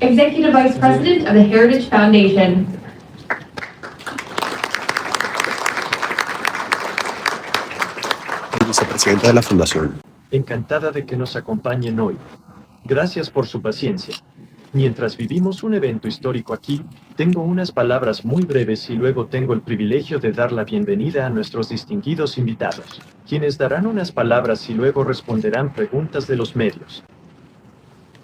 Executive Vice President of the Heritage Foundation. Vicepresidenta de la Fundación. Encantada de que nos acompañen hoy. Gracias por su paciencia. Mientras vivimos un evento histórico aquí, tengo unas palabras muy breves y luego tengo el privilegio de dar la bienvenida a nuestros distinguidos invitados, quienes darán unas palabras y luego responderán preguntas de los medios.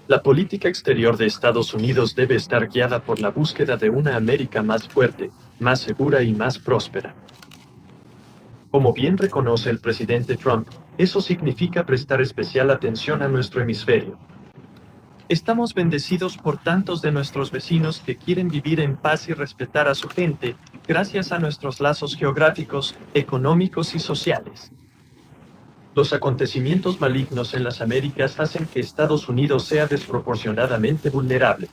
La política exterior de Estados Unidos debe estar guiada por la búsqueda de una América más fuerte, más segura y más próspera. Como bien reconoce el presidente Trump, eso significa prestar especial atención a nuestro hemisferio. Estamos bendecidos por tantos de nuestros vecinos que quieren vivir en paz y respetar a su gente, gracias a nuestros lazos geográficos, económicos y sociales. Los acontecimientos malignos en las Américas hacen que Estados Unidos sea desproporcionadamente vulnerable.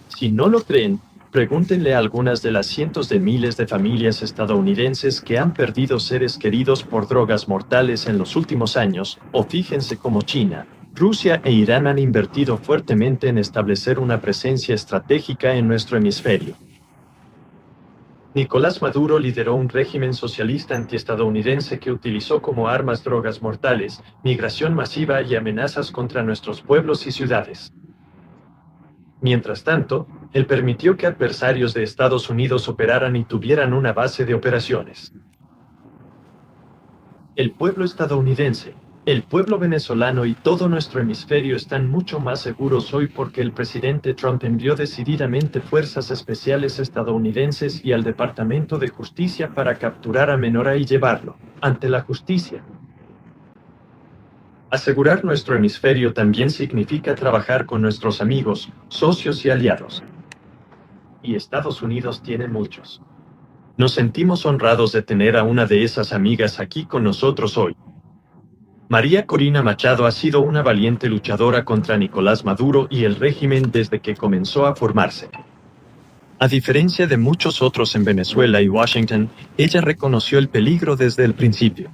Si no lo creen, pregúntenle a algunas de las cientos de miles de familias estadounidenses que han perdido seres queridos por drogas mortales en los últimos años, o fíjense cómo China, Rusia e Irán han invertido fuertemente en establecer una presencia estratégica en nuestro hemisferio. Nicolás Maduro lideró un régimen socialista antiestadounidense que utilizó como armas drogas mortales, migración masiva y amenazas contra nuestros pueblos y ciudades. Mientras tanto, él permitió que adversarios de Estados Unidos operaran y tuvieran una base de operaciones. El pueblo estadounidense, el pueblo venezolano y todo nuestro hemisferio están mucho más seguros hoy porque el presidente Trump envió decididamente fuerzas especiales estadounidenses y al Departamento de Justicia para capturar a Menorá y llevarlo ante la justicia. Asegurar nuestro hemisferio también significa trabajar con nuestros amigos, socios y aliados. Y Estados Unidos tiene muchos. Nos sentimos honrados de tener a una de esas amigas aquí con nosotros hoy. María Corina Machado ha sido una valiente luchadora contra Nicolás Maduro y el régimen desde que comenzó a formarse. A diferencia de muchos otros en Venezuela y Washington, ella reconoció el peligro desde el principio.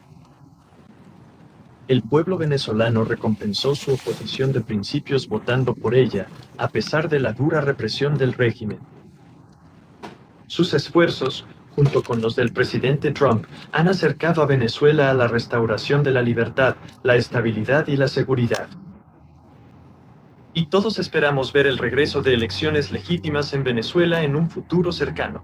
El pueblo venezolano recompensó su oposición de principios votando por ella, a pesar de la dura represión del régimen. Sus esfuerzos, junto con los del presidente Trump, han acercado a Venezuela a la restauración de la libertad, la estabilidad y la seguridad. Y todos esperamos ver el regreso de elecciones legítimas en Venezuela en un futuro cercano.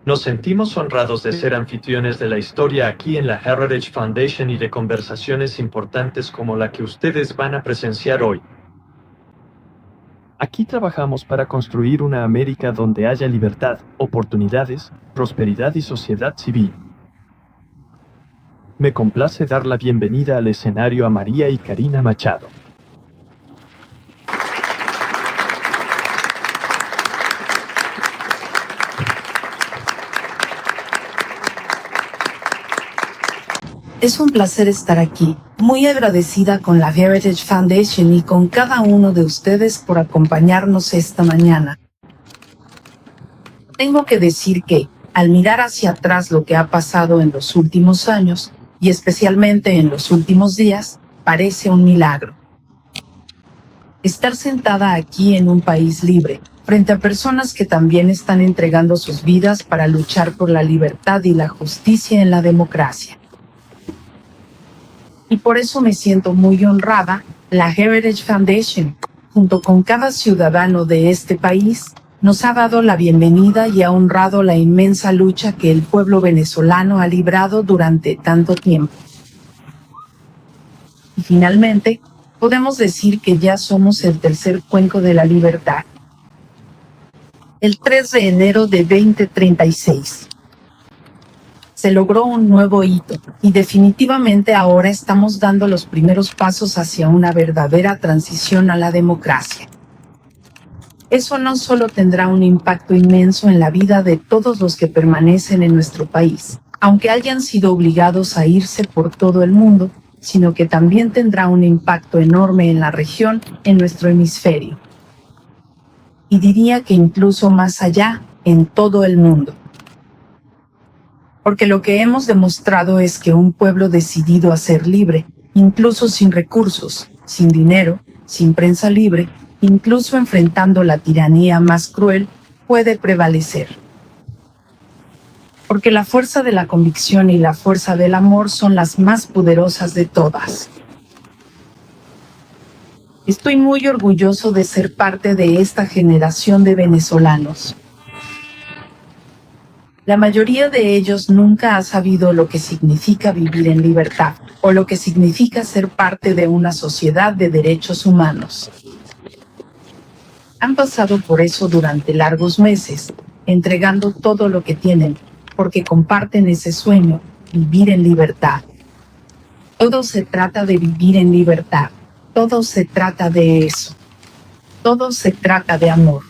Nos sentimos honrados de ser anfitriones de la historia aquí en la Heritage Foundation y de conversaciones importantes como la que ustedes van a presenciar hoy. Aquí trabajamos para construir una América donde haya libertad, oportunidades, prosperidad y sociedad civil. Me complace dar la bienvenida al escenario a María y Karina Machado. Es un placer estar aquí, muy agradecida con la Heritage Foundation y con cada uno de ustedes por acompañarnos esta mañana. Tengo que decir que, al mirar hacia atrás lo que ha pasado en los últimos años, y especialmente en los últimos días, parece un milagro. Estar sentada aquí en un país libre, frente a personas que también están entregando sus vidas para luchar por la libertad y la justicia en la democracia. Y por eso me siento muy honrada. La Heritage Foundation, junto con cada ciudadano de este país, nos ha dado la bienvenida y ha honrado la inmensa lucha que el pueblo venezolano ha librado durante tanto tiempo. Y finalmente, podemos decir que ya somos el tercer cuenco de la libertad. El 3 de enero de 2036. Se logró un nuevo hito, y definitivamente ahora estamos dando los primeros pasos hacia una verdadera transición a la democracia. Eso no solo tendrá un impacto inmenso en la vida de todos los que permanecen en nuestro país, aunque hayan sido obligados a irse por todo el mundo, sino que también tendrá un impacto enorme en la región, en nuestro hemisferio. Y diría que incluso más allá, en todo el mundo. Porque lo que hemos demostrado es que un pueblo decidido a ser libre, incluso sin recursos, sin dinero, sin prensa libre, incluso enfrentando la tiranía más cruel, puede prevalecer. Porque la fuerza de la convicción y la fuerza del amor son las más poderosas de todas. Estoy muy orgulloso de ser parte de esta generación de venezolanos. La mayoría de ellos nunca ha sabido lo que significa vivir en libertad, o lo que significa ser parte de una sociedad de derechos humanos. Han pasado por eso durante largos meses, entregando todo lo que tienen, porque comparten ese sueño, vivir en libertad. Todo se trata de vivir en libertad. Todo se trata de eso. Todo se trata de amor.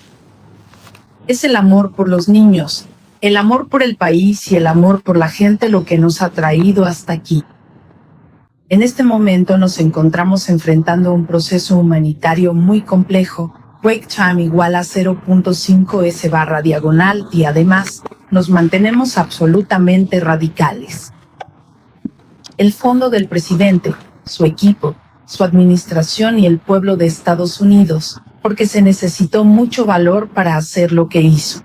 Es el amor por los niños, el amor por el país y el amor por la gente lo que nos ha traído hasta aquí. En este momento nos encontramos enfrentando un proceso humanitario muy complejo. Wake time igual a 0.5 S/diagonal y además nos mantenemos absolutamente radicales. El fondo del presidente, su equipo, su administración y el pueblo de Estados Unidos, porque se necesitó mucho valor para hacer lo que hizo.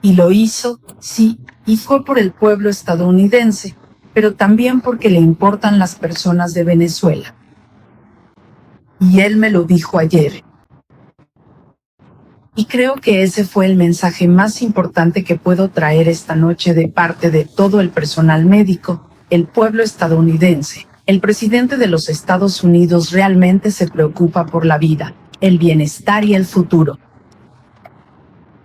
Y lo hizo, sí, y fue por el pueblo estadounidense, pero también porque le importan las personas de Venezuela. Y él me lo dijo ayer. Y creo que ese fue el mensaje más importante que puedo traer esta noche de parte de todo el personal médico, el pueblo estadounidense. El presidente de los Estados Unidos realmente se preocupa por la vida, el bienestar y el futuro.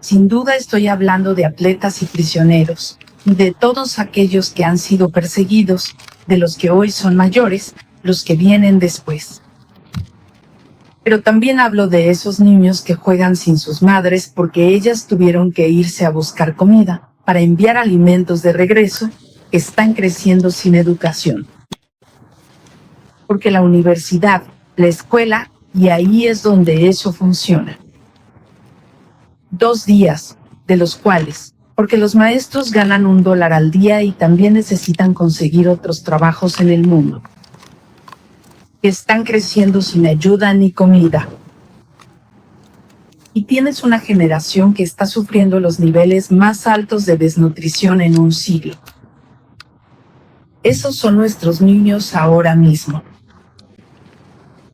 Sin duda estoy hablando de atletas y prisioneros, y de todos aquellos que han sido perseguidos, de los que hoy son mayores, los que vienen después. Pero también hablo de esos niños que juegan sin sus madres porque ellas tuvieron que irse a buscar comida, para enviar alimentos de regreso, que están creciendo sin educación. Porque la universidad, la escuela, y ahí es donde eso funciona. 2 días, de los cuales, porque los maestros ganan $1 al día y también necesitan conseguir otros trabajos en el mundo, que están creciendo sin ayuda ni comida. Y tienes una generación que está sufriendo los niveles más altos de desnutrición en un siglo. Esos son nuestros niños ahora mismo.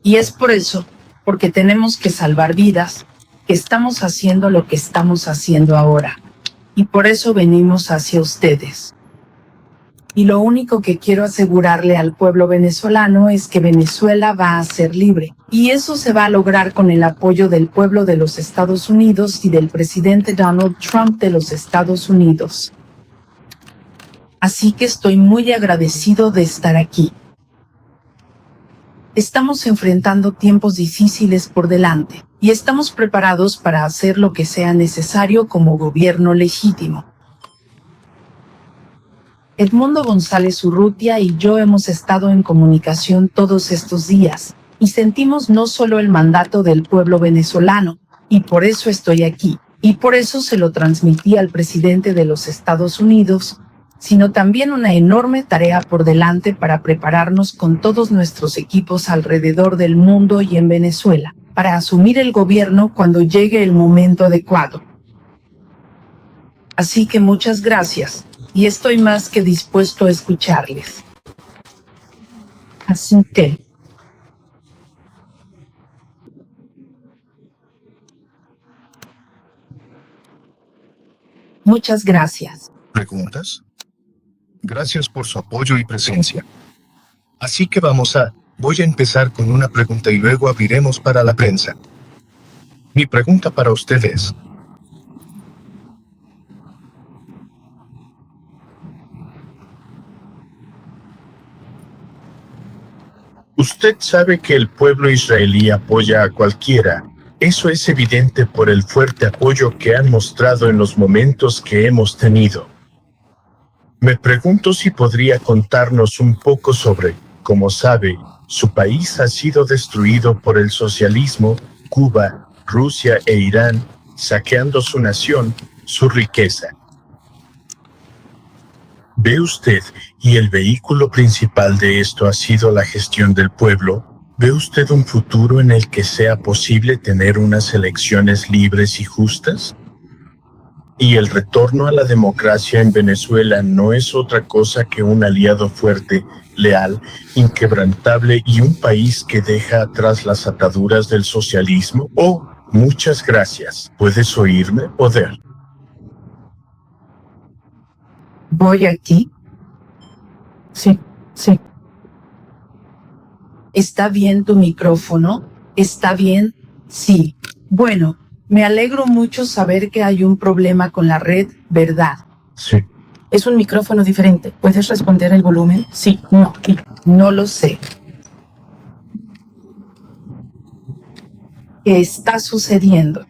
Y es por eso, porque tenemos que salvar vidas, que estamos haciendo lo que estamos haciendo ahora. Y por eso venimos hacia ustedes. Y lo único que quiero asegurarle al pueblo venezolano es que Venezuela va a ser libre. Y eso se va a lograr con el apoyo del pueblo de los Estados Unidos y del presidente Donald Trump de los Estados Unidos. Así que estoy muy agradecido de estar aquí. Estamos enfrentando tiempos difíciles por delante, y estamos preparados para hacer lo que sea necesario como gobierno legítimo. Edmundo González Urrutia y yo hemos estado en comunicación todos estos días, y sentimos no solo el mandato del pueblo venezolano, y por eso estoy aquí, y por eso se lo transmití al presidente de los Estados Unidos, sino también una enorme tarea por delante para prepararnos con todos nuestros equipos alrededor del mundo y en Venezuela, para asumir el gobierno cuando llegue el momento adecuado. Así que muchas gracias, y estoy más que dispuesto a escucharles. Así que... muchas gracias. ¿Preguntas? Gracias por su apoyo y presencia. Así que voy a empezar con una pregunta y luego abriremos para la prensa. Mi pregunta para usted es: usted sabe que el pueblo israelí apoya a cualquiera. Eso es evidente por el fuerte apoyo que han mostrado en los momentos que hemos tenido. Me pregunto si podría contarnos un poco sobre, como sabe, su país ha sido destruido por el socialismo, Cuba, Rusia e Irán, saqueando su nación, su riqueza. ¿Ve usted, y el vehículo principal de esto ha sido la gestión del pueblo? ¿Ve usted un futuro en el que sea posible tener unas elecciones libres y justas? Y el retorno a la democracia en Venezuela no es otra cosa que un aliado fuerte, leal, inquebrantable y un país que deja atrás las ataduras del socialismo. Oh, muchas gracias. ¿Puedes oírme, Poder? ¿Voy aquí? Sí, sí. ¿Está bien tu micrófono? ¿Está bien? Sí. Bueno, me alegro mucho saber que hay un problema con la red, ¿verdad? Sí. Es un micrófono diferente. ¿Puedes responder el volumen? Sí, no. No lo sé. ¿Qué está sucediendo?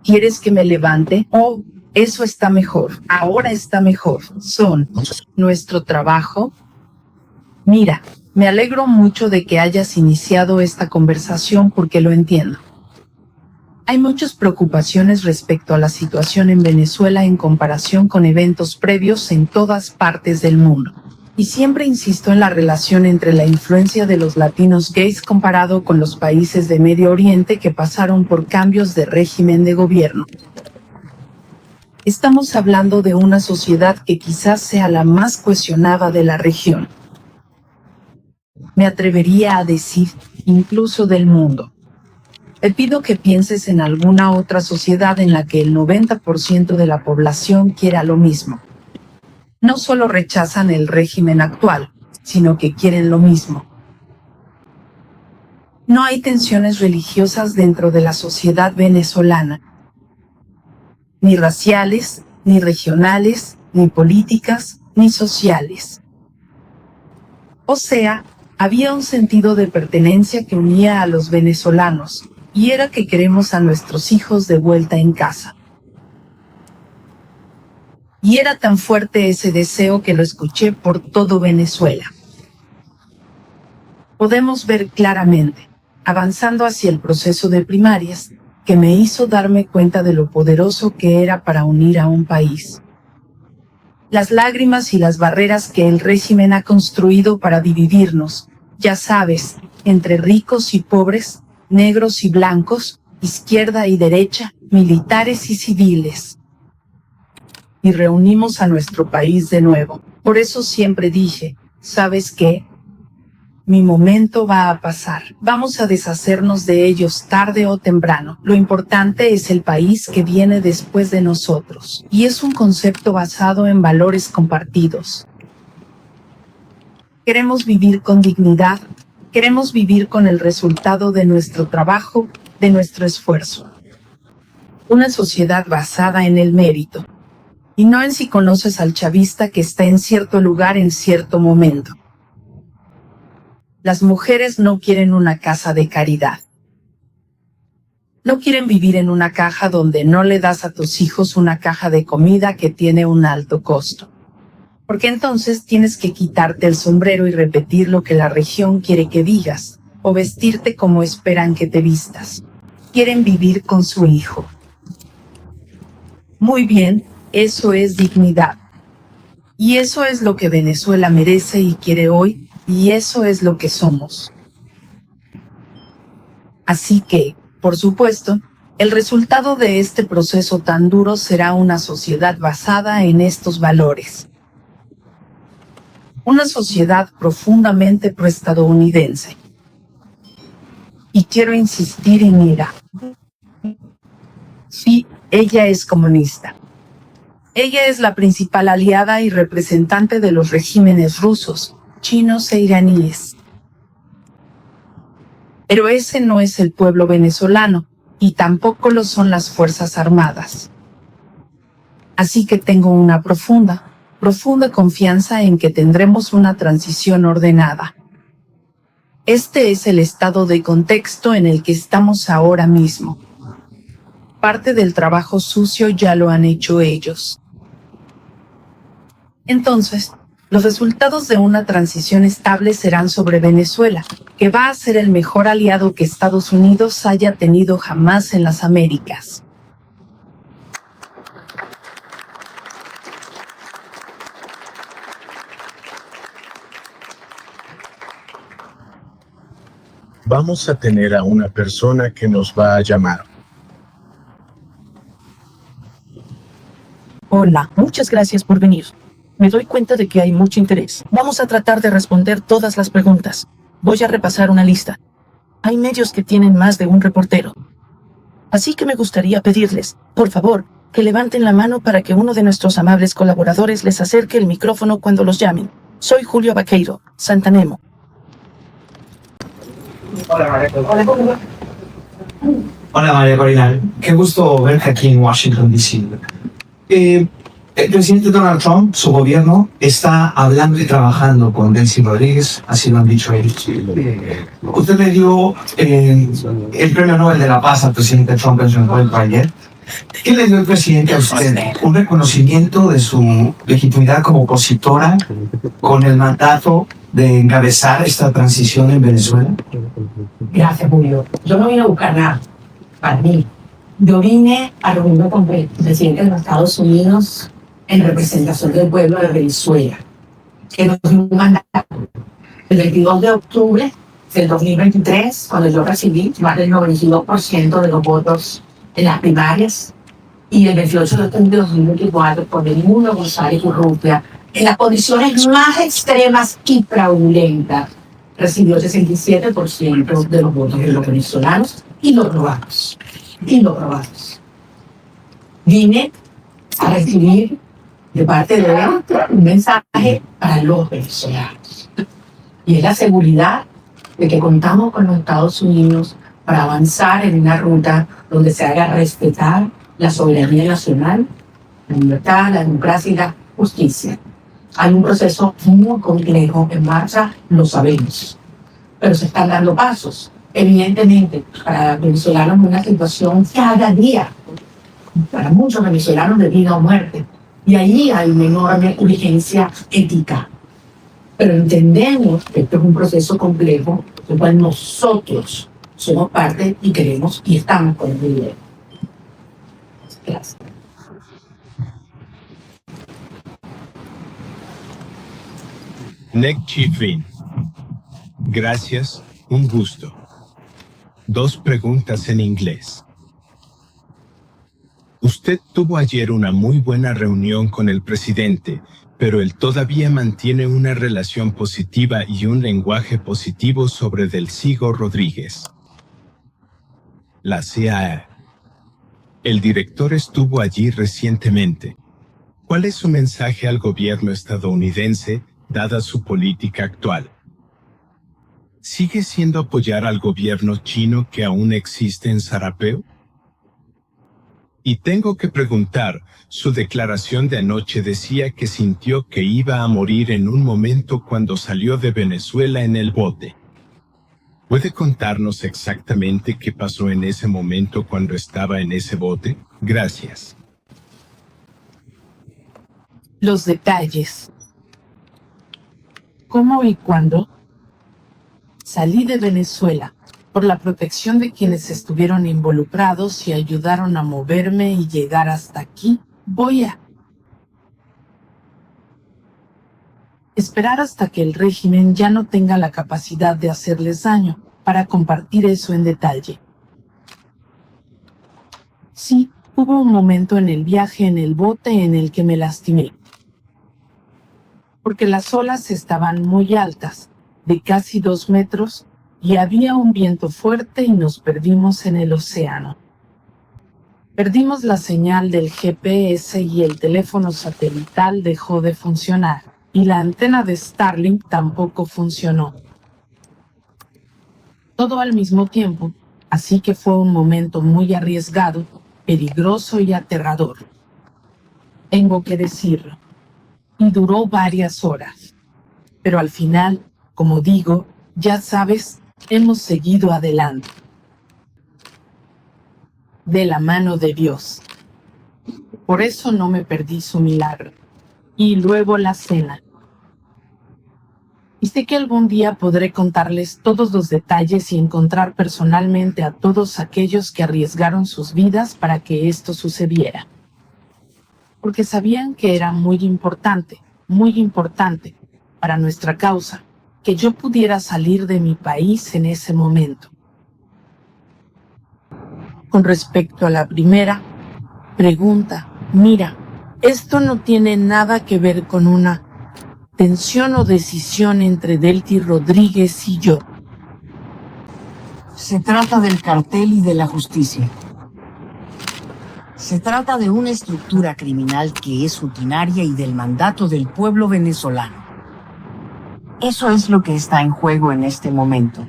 ¿Quieres que me levante? Oh, eso está mejor. Ahora está mejor. Son nuestro trabajo. Mira, me alegro mucho de que hayas iniciado esta conversación porque lo entiendo. Hay muchas preocupaciones respecto a la situación en Venezuela en comparación con eventos previos en todas partes del mundo. Y siempre insisto en la relación entre la influencia de los latinos gays comparado con los países de Medio Oriente que pasaron por cambios de régimen de gobierno. Estamos hablando de una sociedad que quizás sea la más cuestionada de la región. Me atrevería a decir, incluso del mundo. Te pido que pienses en alguna otra sociedad en la que el 90% de la población quiera lo mismo. No solo rechazan el régimen actual, sino que quieren lo mismo. No hay tensiones religiosas dentro de la sociedad venezolana, ni raciales, ni regionales, ni políticas, ni sociales. O sea, había un sentido de pertenencia que unía a los venezolanos, y era que queremos a nuestros hijos de vuelta en casa. Y era tan fuerte ese deseo que lo escuché por todo Venezuela. Podemos ver claramente, avanzando hacia el proceso de primarias, que me hizo darme cuenta de lo poderoso que era para unir a un país. Las lágrimas y las barreras que el régimen ha construido para dividirnos, ya sabes, entre ricos y pobres, negros y blancos, izquierda y derecha, militares y civiles. Y reunimos a nuestro país de nuevo. Por eso siempre dije, ¿sabes qué? Mi momento va a pasar. Vamos a deshacernos de ellos tarde o temprano. Lo importante es el país que viene después de nosotros. Y es un concepto basado en valores compartidos. Queremos vivir con dignidad. Queremos vivir con el resultado de nuestro trabajo, de nuestro esfuerzo. Una sociedad basada en el mérito. Y no en si conoces al chavista que está en cierto lugar en cierto momento. Las mujeres no quieren una casa de caridad. No quieren vivir en una caja donde no le das a tus hijos una caja de comida que tiene un alto costo. Porque entonces tienes que quitarte el sombrero y repetir lo que la región quiere que digas, o vestirte como esperan que te vistas. Quieren vivir con su hijo. Muy bien, eso es dignidad. Y eso es lo que Venezuela merece y quiere hoy, y eso es lo que somos. Así que, por supuesto, el resultado de este proceso tan duro será una sociedad basada en estos valores. Una sociedad profundamente proestadounidense. Y quiero insistir en Ira. Sí, ella es comunista. Ella es la principal aliada y representante de los regímenes rusos, chinos e iraníes. Pero ese no es el pueblo venezolano, y tampoco lo son las Fuerzas Armadas. Así que tengo una profunda confianza en que tendremos una transición ordenada. Este es el estado de contexto en el que estamos ahora mismo. Parte del trabajo sucio ya lo han hecho ellos. Entonces, los resultados de una transición estable serán sobre Venezuela, que va a ser el mejor aliado que Estados Unidos haya tenido jamás en las Américas. Vamos a tener a una persona que nos va a llamar. Hola, muchas gracias por venir. Me doy cuenta de que hay mucho interés. Vamos a tratar de responder todas las preguntas. Voy a repasar una lista. Hay medios que tienen más de un reportero. Así que me gustaría pedirles, por favor, que levanten la mano para que uno de nuestros amables colaboradores les acerque el micrófono cuando los llamen. Soy Julio Vaqueiro, Santanemo. Hola María Corina, qué gusto verte aquí en Washington, D.C. El presidente Donald Trump, su gobierno, está hablando y trabajando con Delcy Rodríguez, así lo han dicho ellos. Usted le dio el Premio Nobel de la Paz al presidente Trump en su encuentro ayer. ¿Qué le dio el presidente a usted? ¿Un reconocimiento de su legitimidad como opositora con el mandato de encabezar esta transición en Venezuela? Gracias, Julio. Yo no vine a buscar nada para mí. Yo vine a reunirme con el presidente de los Estados Unidos en representación del pueblo de Venezuela, que nos dio un mandato. El 22 de octubre del 2023, cuando yo recibí más del 92% de los votos en las primarias, y el 28 de octubre de 2024, con el Mundo González Urrutia, en las condiciones más extremas y fraudulentas, recibió el 67% de los votos de los venezolanos y los robados. Vine a recibir de parte de él un mensaje para los venezolanos. Y es la seguridad de que contamos con los Estados Unidos para avanzar en una ruta donde se haga respetar la soberanía nacional, la libertad, la democracia y la justicia. Hay un proceso muy complejo en marcha, lo sabemos, pero se están dando pasos. Evidentemente, para venezolanos es una situación cada día, para muchos venezolanos de vida o muerte, y ahí hay una enorme urgencia ética. Pero entendemos que esto es un proceso complejo, del cual nosotros somos parte y queremos y estamos con el líder. Gracias. Nick Chifrin. Gracias, un gusto. 2 preguntas en inglés. Usted tuvo ayer una muy buena reunión con el presidente, pero él todavía mantiene una relación positiva y un lenguaje positivo sobre Delcy Rodríguez. La CIA. El director estuvo allí recientemente. ¿Cuál es su mensaje al gobierno estadounidense, dada su política actual? ¿Sigue siendo apoyar al gobierno chino que aún existe en Sarapeo? Y tengo que preguntar, su declaración de anoche decía que sintió que iba a morir en un momento cuando salió de Venezuela en el bote. ¿Puede contarnos exactamente qué pasó en ese momento cuando estaba en ese bote? Gracias. Los detalles. ¿Cómo y cuándo? Salí de Venezuela por la protección de quienes estuvieron involucrados y ayudaron a moverme y llegar hasta aquí. Voy a esperar hasta que el régimen ya no tenga la capacidad de hacerles daño para compartir eso en detalle. Sí, hubo un momento en el viaje en el bote en el que me lastimé, porque las olas estaban muy altas, de casi 2 metros, y había un viento fuerte y nos perdimos en el océano. Perdimos la señal del GPS y el teléfono satelital dejó de funcionar, y la antena de Starlink tampoco funcionó. Todo al mismo tiempo, así que fue un momento muy arriesgado, peligroso y aterrador. Tengo que decirlo. Y duró varias horas. Pero al final, como digo, ya sabes, hemos seguido adelante. De la mano de Dios. Por eso no me perdí su milagro. Y luego la cena. Y sé que algún día podré contarles todos los detalles y encontrar personalmente a todos aquellos que arriesgaron sus vidas para que esto sucediera. Porque sabían que era muy importante para nuestra causa, que yo pudiera salir de mi país en ese momento. Con respecto a la primera pregunta, mira, esto no tiene nada que ver con una tensión o decisión entre Delcy Rodríguez y yo. Se trata del cartel y de la justicia. Se trata de una estructura criminal que es rutinaria y del mandato del pueblo venezolano. Eso es lo que está en juego en este momento.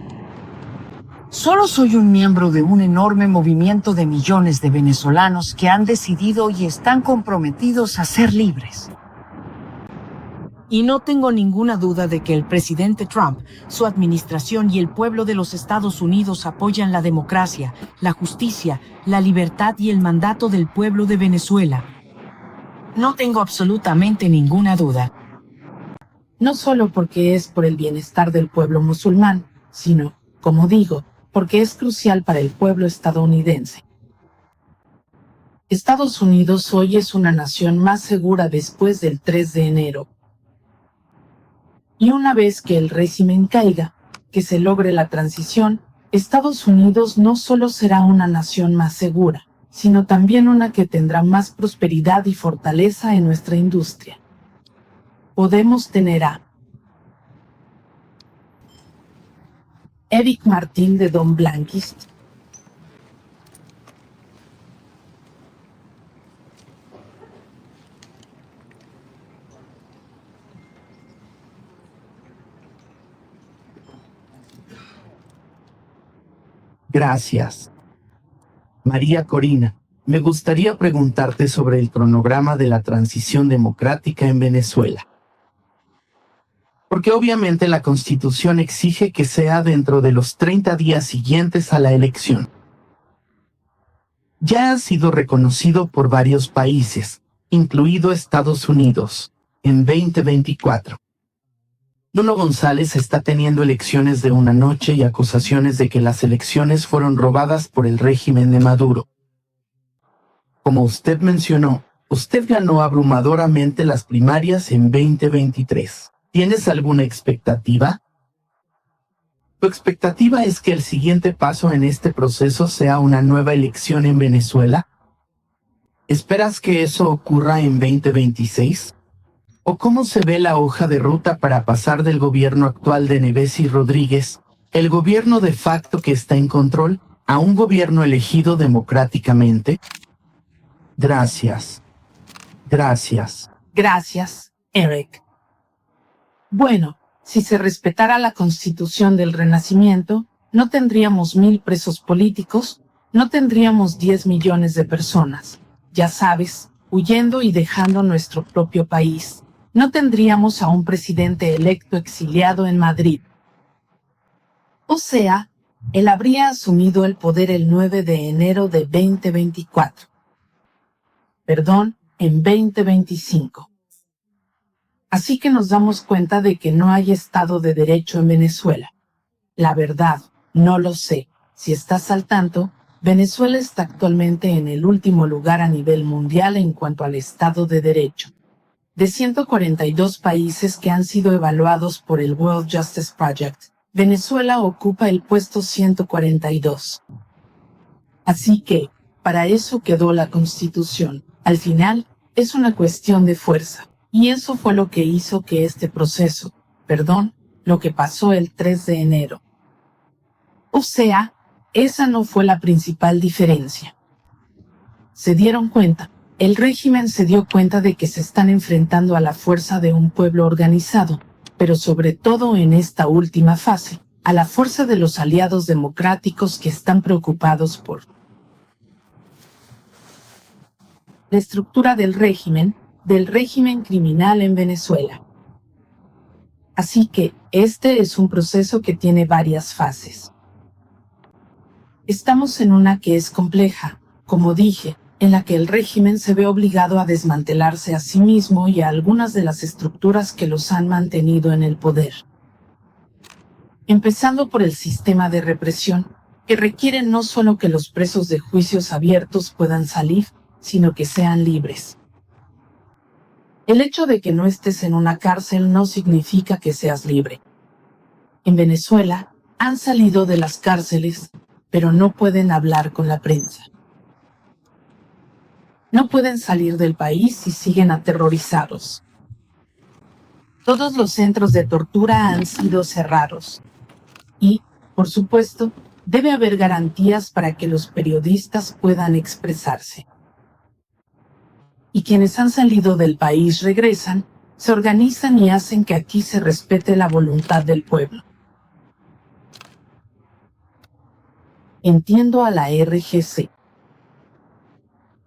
Solo soy un miembro de un enorme movimiento de millones de venezolanos que han decidido y están comprometidos a ser libres. Y no tengo ninguna duda de que el presidente Trump, su administración y el pueblo de los Estados Unidos apoyan la democracia, la justicia, la libertad y el mandato del pueblo de Venezuela. No tengo absolutamente ninguna duda. No solo porque es por el bienestar del pueblo musulmán, sino, como digo, porque es crucial para el pueblo estadounidense. Estados Unidos hoy es una nación más segura después del 3 de enero. Y una vez que el régimen caiga, que se logre la transición, Estados Unidos no solo será una nación más segura, sino también una que tendrá más prosperidad y fortaleza en nuestra industria. Podemos tener a Eric Martín de Don Blankist, Gracias. María Corina, me gustaría preguntarte sobre el cronograma de la transición democrática en Venezuela. Porque obviamente la Constitución exige que sea dentro de los 30 días siguientes a la elección. Ya ha sido reconocido por varios países, incluido Estados Unidos, en 2024. Nuno González está teniendo elecciones de una noche y acusaciones de que las elecciones fueron robadas por el régimen de Maduro. Como usted mencionó, usted ganó abrumadoramente las primarias en 2023. ¿Tienes alguna expectativa? ¿Tu expectativa es que el siguiente paso en este proceso sea una nueva elección en Venezuela? ¿Esperas que eso ocurra en 2026? ¿O cómo se ve la hoja de ruta para pasar del gobierno actual de Delcy Rodríguez, el gobierno de facto que está en control, a un gobierno elegido democráticamente? Gracias. Gracias. Gracias, Eric. Bueno, si se respetara la Constitución del Renacimiento, no tendríamos 1000 presos políticos, no tendríamos 10 millones de personas, ya sabes, huyendo y dejando nuestro propio país. No tendríamos a un presidente electo exiliado en Madrid. O sea, él habría asumido el poder el 9 de enero de 2024. Perdón, en 2025. Así que nos damos cuenta de que no hay Estado de Derecho en Venezuela. La verdad, no lo sé. Si estás al tanto, Venezuela está actualmente en el último lugar a nivel mundial en cuanto al Estado de Derecho. De 142 países que han sido evaluados por el World Justice Project, Venezuela ocupa el puesto 142. Así que, para eso quedó la Constitución. Al final, es una cuestión de fuerza. Y eso fue lo que hizo que este proceso, lo que pasó el 3 de enero. O sea, esa no fue la principal diferencia. ¿Se dieron cuenta? El régimen se dio cuenta de que se están enfrentando a la fuerza de un pueblo organizado, pero sobre todo en esta última fase, a la fuerza de los aliados democráticos que están preocupados por la estructura del régimen criminal en Venezuela. Así que, este es un proceso que tiene varias fases. Estamos en una que es compleja, como dije, en la que el régimen se ve obligado a desmantelarse a sí mismo y a algunas de las estructuras que los han mantenido en el poder. Empezando por el sistema de represión, que requiere no solo que los presos de juicios abiertos puedan salir, sino que sean libres. El hecho de que no estés en una cárcel no significa que seas libre. En Venezuela han salido de las cárceles, pero no pueden hablar con la prensa. No pueden salir del país y siguen aterrorizados. Todos los centros de tortura han sido cerrados. Y, por supuesto, debe haber garantías para que los periodistas puedan expresarse. Y quienes han salido del país regresan, se organizan y hacen que aquí se respete la voluntad del pueblo. Entiendo a la RGC.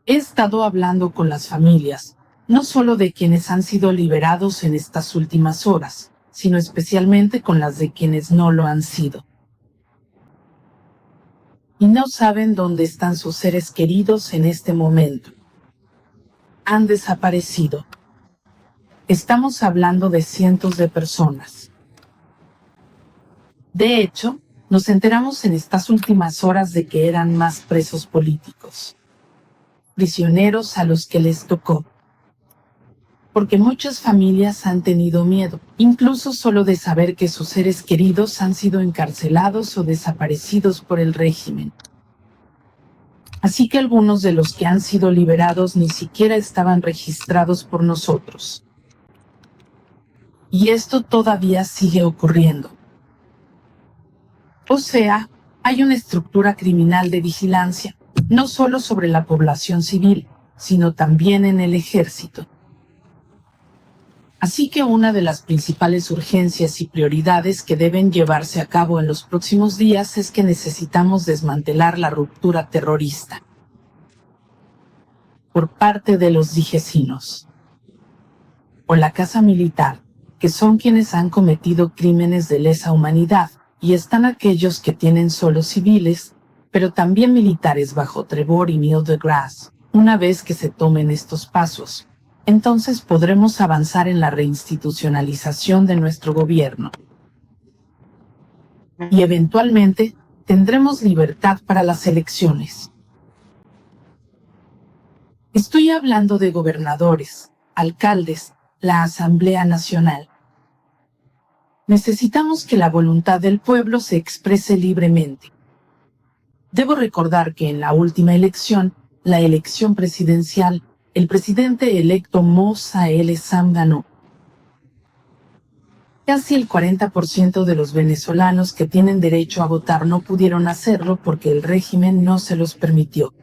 He estado hablando con las familias, no solo de quienes han sido liberados en estas últimas horas, sino especialmente con las de quienes no lo han sido. Y no saben dónde están sus seres queridos en este momento. Han desaparecido. Estamos hablando de cientos de personas. De hecho, nos enteramos en estas últimas horas de que eran más presos políticos, prisioneros a los que les tocó. Porque muchas familias han tenido miedo, incluso solo de saber que sus seres queridos han sido encarcelados o desaparecidos por el régimen. Así que algunos de los que han sido liberados ni siquiera estaban registrados por nosotros. Y esto todavía sigue ocurriendo. O sea, hay una estructura criminal de vigilancia, no solo sobre la población civil, sino también en el ejército. Así que una de las principales urgencias y prioridades que deben llevarse a cabo en los próximos días es que necesitamos desmantelar la ruptura terrorista por parte de los dijecinos o la Casa Militar, que son quienes han cometido crímenes de lesa humanidad, y están aquellos que tienen solo civiles, pero también militares bajo Trevor y Neil deGrasse. Una vez que se tomen estos pasos, entonces podremos avanzar en la reinstitucionalización de nuestro gobierno. Y eventualmente tendremos libertad para las elecciones. Estoy hablando de gobernadores, alcaldes, la Asamblea Nacional. Necesitamos que la voluntad del pueblo se exprese libremente. Debo recordar que en la última elección, la elección presidencial, el presidente electo Moussa El Essam ganó. Casi el 40% de los venezolanos que tienen derecho a votar no pudieron hacerlo porque el régimen no se los permitió.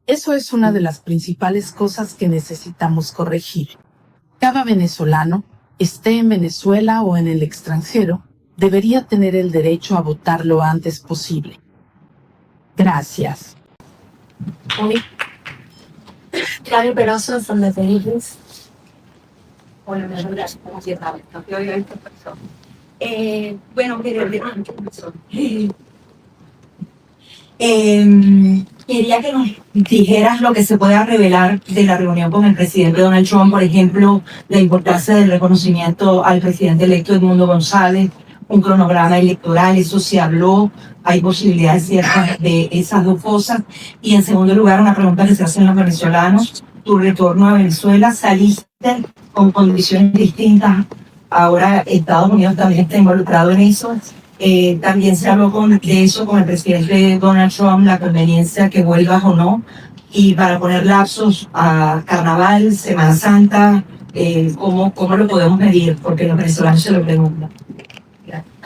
Eso es una de las principales cosas que necesitamos corregir. Cada venezolano, esté en Venezuela o en el extranjero, debería tener el derecho a votar lo antes posible. Gracias. Claudio Peroso, from the Philippines. Hola, gracias. Bueno, quería que nos dijeras lo que se pueda revelar de la reunión con el presidente Donald Trump, por ejemplo, la importancia del reconocimiento al presidente electo Edmundo González, un cronograma electoral, eso se habló, hay posibilidades ciertas de esas dos cosas. Y en segundo lugar, una pregunta que se hacen los venezolanos, tu retorno a Venezuela, saliste con condiciones distintas, ahora Estados Unidos también está involucrado en eso. También se habló de eso con el presidente Donald Trump, la conveniencia que vuelvas o no, y para poner lapsos a Carnaval, Semana Santa, ¿cómo lo podemos medir? Porque los venezolanos se lo preguntan.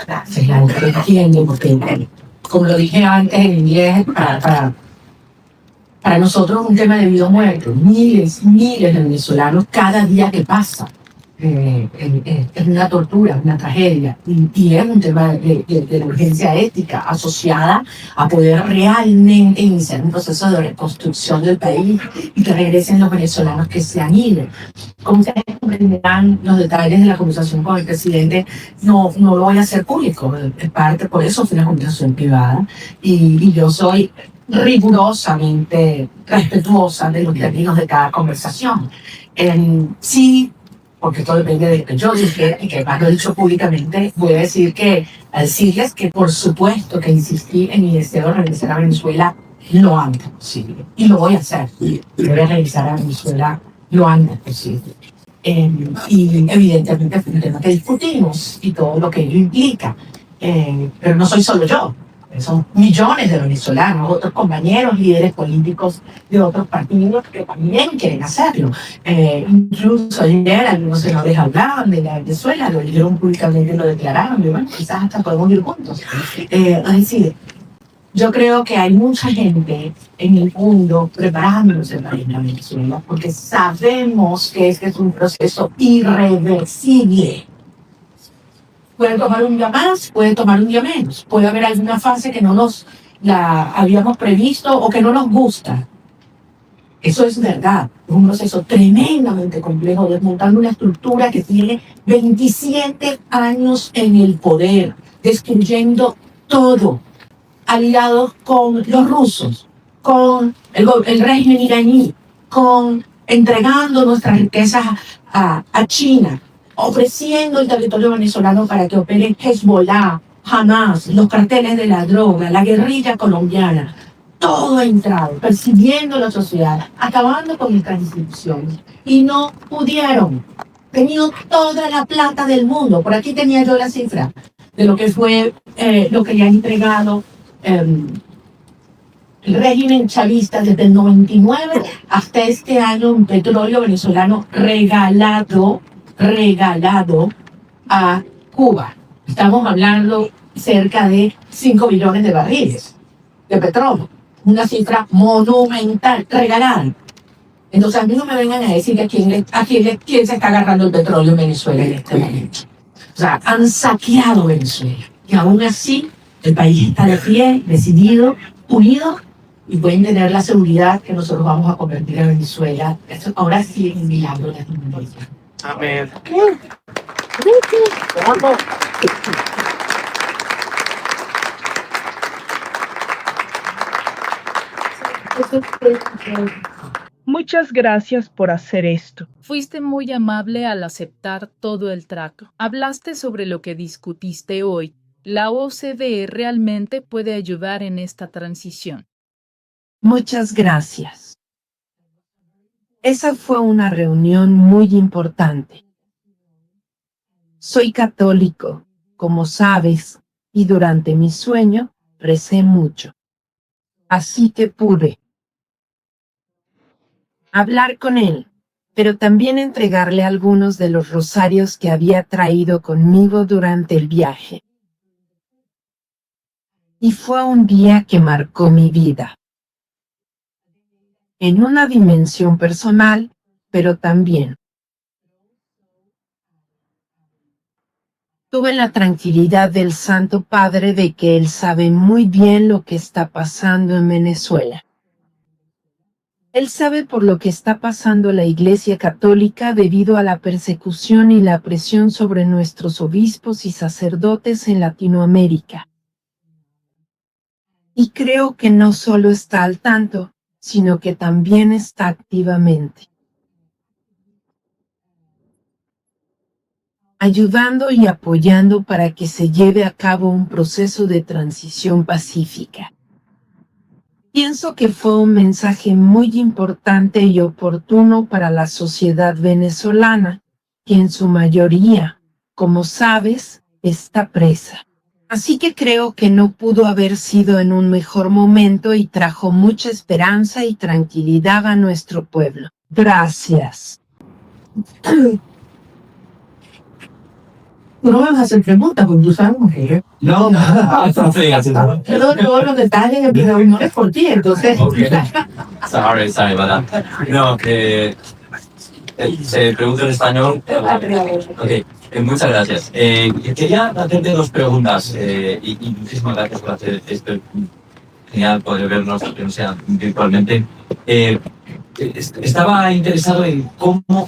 Gracias, lo entiendo, porque como lo dije antes en inglés, para nosotros es un tema de vida o muerte. Miles de venezolanos cada día que pasa. Es una tortura, una tragedia, y es un tema de urgencia ética asociada a poder realmente iniciar un proceso de reconstrucción del país y que regresen los venezolanos que se han ido. Como ustedes comprenderán, los detalles de la conversación con el presidente no lo voy a hacer público, en parte por eso fue una conversación privada, y yo soy rigurosamente respetuosa de los términos de cada conversación. Sí, porque todo depende de lo que yo dije, y que además lo he dicho públicamente, voy a decir que, al decirles que por supuesto que insistí en mi deseo de regresar a Venezuela lo antes posible. Y lo voy a hacer. Voy a regresar a Venezuela lo antes posible. Y evidentemente fue un tema que discutimos y todo lo que ello implica. Pero no soy solo yo, son millones de venezolanos, otros compañeros, líderes políticos de otros partidos que también quieren hacerlo. Incluso ayer algunos senadores hablaban de la Venezuela, lo leyeron públicamente, lo declararon, y bueno, quizás hasta podemos ir juntos. Es decir, yo creo que hay mucha gente en el mundo preparándose para ir a Venezuela porque sabemos que este es un proceso irreversible. Puede tomar un día más, puede tomar un día menos. Puede haber alguna fase que no nos la habíamos previsto o que no nos gusta. Eso es verdad. Es un proceso tremendamente complejo, desmontando una estructura que tiene 27 años en el poder, destruyendo todo, aliados con los rusos, con el régimen iraní, entregando nuestras riquezas a China, ofreciendo el territorio venezolano para que operen Hezbollah, Hamas, los carteles de la droga, la guerrilla colombiana. Todo ha entrado, persiguiendo la sociedad, acabando con nuestras instituciones. Y no pudieron. Tenían toda la plata del mundo. Por aquí tenía yo la cifra de lo que fue, lo que le han entregado el régimen chavista desde el 99 hasta este año, un petróleo venezolano regalado a Cuba. Estamos hablando cerca de 5 billones de barriles de petróleo. Una cifra monumental, regalada. Entonces a mí no me vengan a decir que quién se está agarrando el petróleo en Venezuela en este momento. O sea, han saqueado Venezuela. Y aún así, el país está de pie, decidido, unido, y pueden tener la seguridad que nosotros vamos a convertir a Venezuela. Esto ahora sí es un milagro latinoamericano. Amén. Muchas gracias por hacer esto. Fuiste muy amable al aceptar todo el trato. Hablaste sobre lo que discutiste hoy. La OCDE realmente puede ayudar en esta transición. Muchas gracias. Esa fue una reunión muy importante. Soy católico, como sabes, y durante mi sueño recé mucho. Así que pude hablar con él, pero también entregarle algunos de los rosarios que había traído conmigo durante el viaje. Y fue un día que marcó mi vida. En una dimensión personal, pero también tuve la tranquilidad del Santo Padre de que Él sabe muy bien lo que está pasando en Venezuela. Él sabe por lo que está pasando la Iglesia Católica debido a la persecución y la presión sobre nuestros obispos y sacerdotes en Latinoamérica. Y creo que no solo está al tanto, sino que también está activamente ayudando y apoyando para que se lleve a cabo un proceso de transición pacífica. Pienso que fue un mensaje muy importante y oportuno para la sociedad venezolana, que en su mayoría, como sabes, está presa. Así que creo que no pudo haber sido en un mejor momento y trajo mucha esperanza y tranquilidad a nuestro pueblo. Gracias. Tú no me vas a hacer preguntas porque tú sabes mujer. No, Todos los detalles de mi reunión es por ti, entonces. Okay. Sorry about that. No, se pregunta en español. Ok, muchas gracias. Quería hacerte dos preguntas y muchísimas gracias por hacer esto. Genial poder vernos, aunque no sea virtualmente. Estaba interesado en cómo.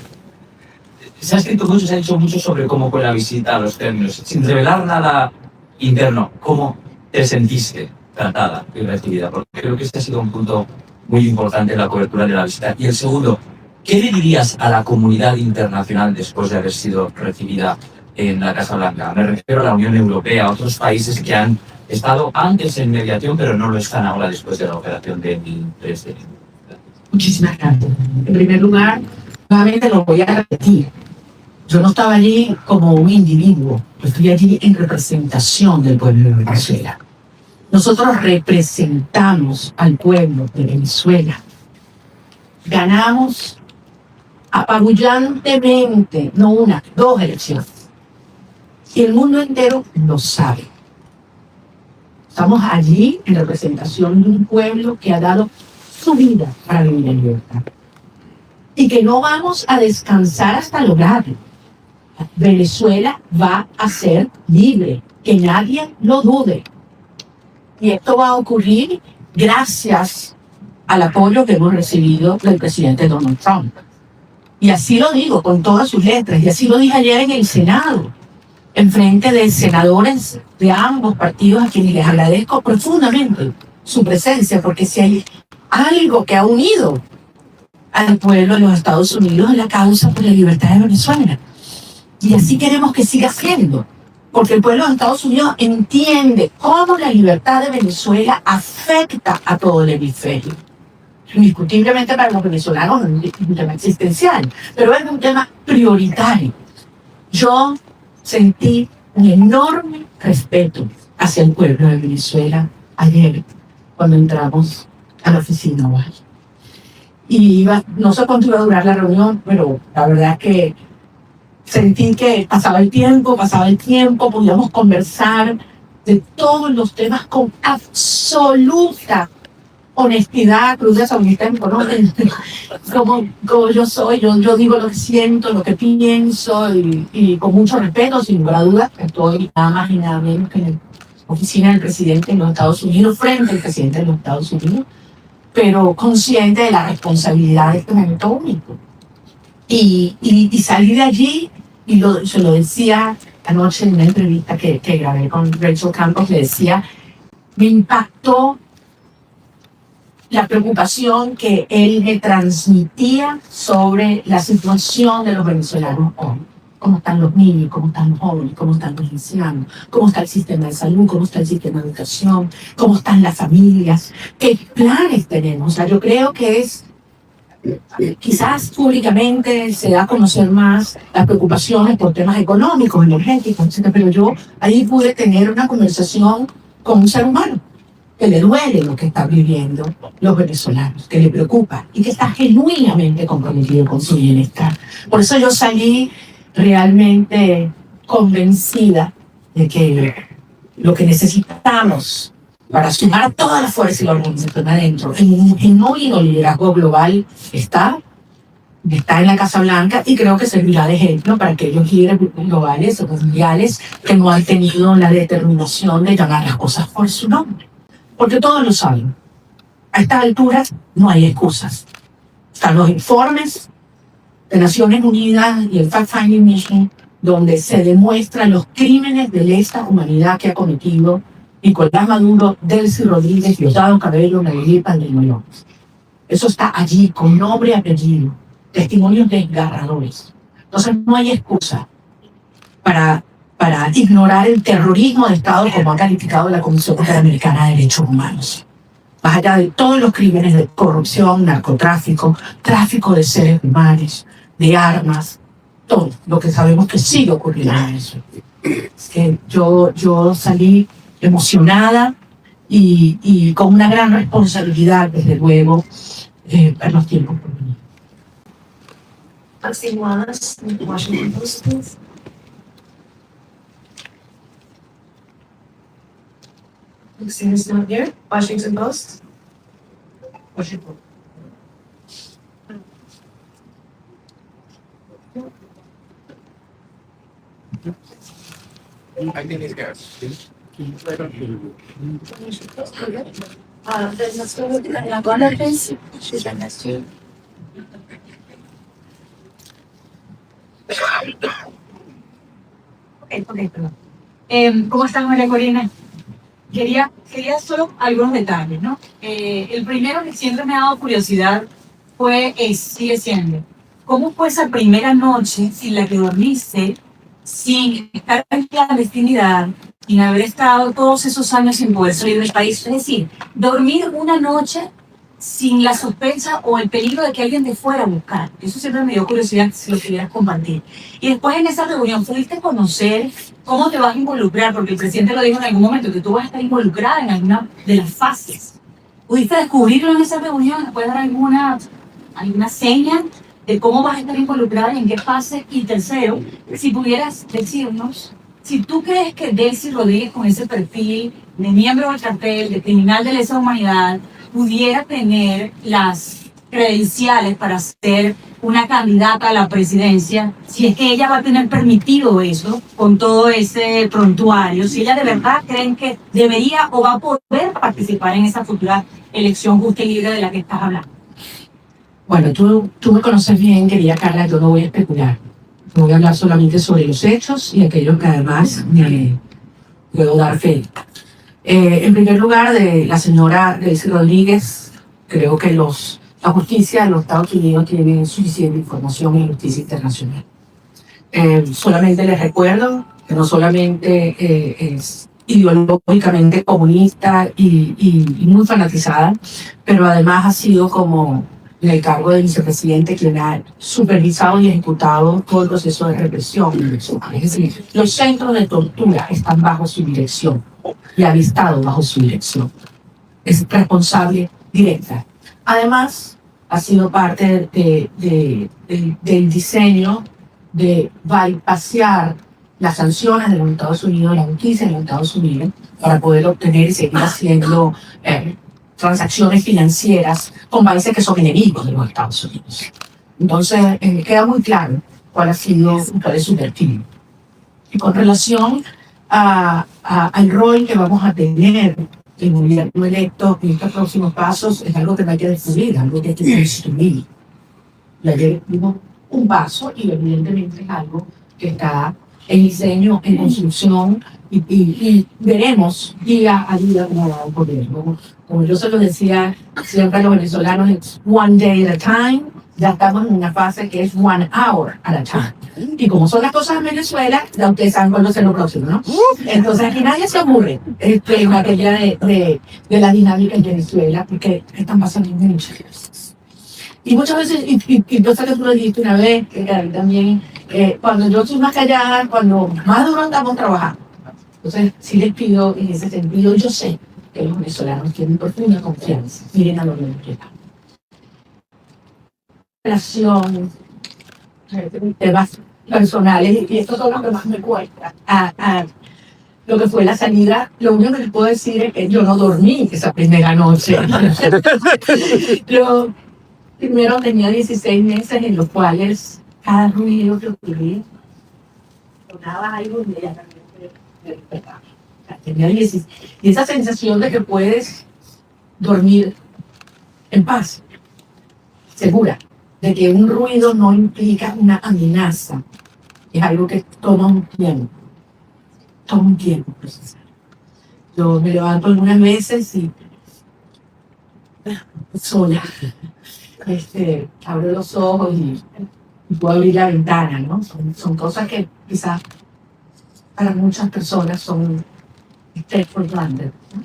Se ha escrito mucho, se ha dicho mucho sobre cómo fue la visita a los términos, sin revelar nada interno. ¿Cómo te sentiste tratada y recibida? Porque creo que este ha sido un punto muy importante en la cobertura de la visita. Y el segundo, ¿qué le dirías a la comunidad internacional después de haber sido recibida en la Casa Blanca? Me refiero a la Unión Europea, a otros países que han estado antes en mediación, pero no lo están ahora después de la operación de 2013. Muchísimas gracias. En primer lugar, nuevamente lo voy a repetir. Yo no estaba allí como un individuo, yo estoy allí en representación del pueblo de Venezuela. Nosotros representamos al pueblo de Venezuela. Ganamos apabullantemente, no una, dos elecciones. Y el mundo entero lo sabe. Estamos allí en representación de un pueblo que ha dado su vida para vivir en libertad. Y que no vamos a descansar hasta lograrlo. Venezuela va a ser libre, que nadie lo dude. Y esto va a ocurrir gracias al apoyo que hemos recibido del presidente Donald Trump. Y así lo digo con todas sus letras, y así lo dije ayer en el Senado, en frente de senadores de ambos partidos a quienes les agradezco profundamente su presencia, porque si hay algo que ha unido al pueblo de los Estados Unidos es la causa por la libertad de Venezuela. Y así queremos que siga siendo, porque el pueblo de Estados Unidos entiende cómo la libertad de Venezuela afecta a todo el hemisferio. Indiscutiblemente para los venezolanos es un tema existencial, pero es un tema prioritario. Yo sentí un enorme respeto hacia el pueblo de Venezuela ayer cuando entramos a la oficina Oval. Y no sé cuánto iba a durar la reunión, pero la verdad es que sentí que pasaba el tiempo, podíamos conversar de todos los temas con absoluta honestidad, crudeza, honestidad, como yo soy, yo digo lo que siento, lo que pienso y con mucho respeto, sin lugar a dudas, estoy nada más y nada menos que en la oficina del presidente de los Estados Unidos, frente al presidente de los Estados Unidos, pero consciente de la responsabilidad de este momento único. Y salí de allí, y se lo decía anoche en una entrevista que grabé con Rachel Campos, le decía, me impactó la preocupación que él me transmitía sobre la situación de los venezolanos hoy. Cómo están los niños, cómo están los jóvenes, cómo están los ancianos, cómo está el sistema de salud, cómo está el sistema de educación, cómo están las familias, qué planes tenemos. O sea, yo creo que quizás públicamente se da a conocer más las preocupaciones por temas económicos, energéticos, etc. Pero yo ahí pude tener una conversación con un ser humano que le duele lo que están viviendo los venezolanos, que le preocupa y que está genuinamente comprometido con su bienestar. Por eso yo salí realmente convencida de que lo que necesitamos para sumar toda la fuerza y la organización adentro en un genuino liderazgo global está en la Casa Blanca, y creo que servirá de ejemplo para aquellos líderes globales o mundiales que no han tenido la determinación de llamar las cosas por su nombre. Porque todos lo saben. A estas alturas no hay excusas. Están los informes de Naciones Unidas y el Fact-Finding Mission, donde se demuestran los crímenes de lesa humanidad que ha cometido Nicolás Maduro, Delcy Rodríguez, Diosdado Cabello, Nayib Bukele. Eso está allí, con nombre y apellido. Testimonios desgarradores. Entonces no hay excusa para ignorar el terrorismo de Estado como ha calificado la Comisión Interamericana de Derechos Humanos. Más allá de todos los crímenes de corrupción, narcotráfico, tráfico de seres humanos, de armas, todo lo que sabemos que sigue ocurriendo en eso. Yo salí emocionada y con una gran responsabilidad, desde luego, para los tiempos por venir. Maxine Wallace, Washington Post, please. Maxine is not here. Washington Post. Washington. I think he's good. Let's go with la Gona, please. She's right next to you. Okay, perdón. ¿Cómo estás, María Corina? Quería solo algunos detalles, ¿no? El primero que siempre me ha dado curiosidad sigue siendo, ¿cómo fue esa primera noche en la que dormiste sin estar en clandestinidad, sin haber estado todos esos años sin poder salir del país? Es decir, dormir una noche sin la sospecha o el peligro de que alguien te fuera a buscar. Eso siempre me dio curiosidad si lo pudieras compartir. Y después en esa reunión pudiste conocer cómo te vas a involucrar, porque el presidente lo dijo en algún momento, que tú vas a estar involucrada en alguna de las fases. ¿Pudiste descubrirlo en esa reunión? ¿Puedes dar alguna seña de cómo vas a estar involucrada y en qué fase? Y tercero, si pudieras decirnos, si tú crees que Delcy Rodríguez, con ese perfil de miembro del cartel, de criminal de lesa humanidad, pudiera tener las credenciales para ser una candidata a la presidencia, si es que ella va a tener permitido eso con todo ese prontuario, si ella de verdad creen que debería o va a poder participar en esa futura elección justa y libre de la que estás hablando. Bueno, tú me conoces bien, querida Carla, yo no voy a especular. Voy a hablar solamente sobre los hechos y aquello que además me puedo dar fe. En primer lugar, de la señora Delcy Rodríguez, creo que la justicia de los Estados Unidos tiene suficiente información en justicia internacional. Solamente les recuerdo que no solamente es ideológicamente comunista y muy fanatizada, pero además ha sido como en el cargo de vicepresidente quien ha supervisado y ejecutado todo el proceso de represión. Es decir, los centros de tortura están bajo su dirección y ha estado bajo su dirección. Es responsable directa. Además, ha sido parte del diseño de bypassear las sanciones de los Estados Unidos, la justicia de los Estados Unidos, para poder obtener y seguir haciendo transacciones financieras con países que son enemigos de los Estados Unidos. Entonces, queda muy claro cuál es su perfil. Y con relación al rol que vamos a tener el gobierno electo en estos próximos pasos, es algo que no hay que descubrir, algo que hay que construir. Ya dimos un paso y evidentemente es algo que está en diseño, en construcción y veremos día a día cómo va a ocurrir. Como yo se lo decía siempre a los venezolanos, it's one day at a time. Ya estamos en una fase que es 1 hour at a time. Y como son las cosas en Venezuela, ya ustedes saben cuándo es lo próximo, ¿no? Entonces aquí nadie se aburre en materia de la dinámica en Venezuela, porque están pasando muchas cosas. Y muchas veces, y yo sé que tú lo dijiste una vez, que David también, cuando yo estoy más callada, cuando más duro andamos trabajando. Entonces, sí les pido en ese sentido, yo sé que los venezolanos tienen profunda confianza. Miren a lo que nos lleva. Relación, temas personales, y estos son los que más me cuesta. A lo que fue la salida, lo único que les puedo decir es que yo no dormí esa primera noche. Yo primero tenía 16 meses en los cuales cada ruido que ocurría sonaba algo inmediatamente me despertaba. Tenía 16. Y esa sensación de que puedes dormir en paz, segura, de que un ruido no implica una amenaza, es algo que toma un tiempo procesar. Yo me levanto algunas veces y sola, abro los ojos y puedo abrir la ventana, ¿no? Son cosas que quizás para muchas personas son take for granted, ¿no?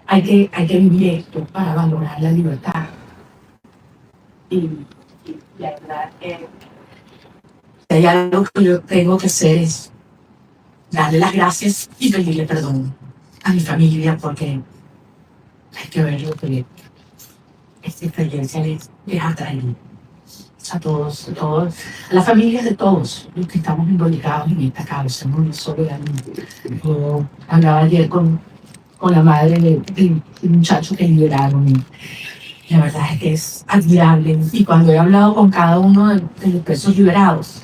Hay que vivir esto para valorar la libertad. Y la verdad, si hay algo que yo tengo que hacer es darle las gracias y pedirle perdón a mi familia, porque hay que ver lo que esta experiencia les ha traído a todos, a las familias de todos los que estamos involucrados en esta causa, no solo de mí. Yo hablaba ayer con la madre del muchacho que liberaron. Y la verdad es que es admirable. Y cuando he hablado con cada uno de los presos liberados,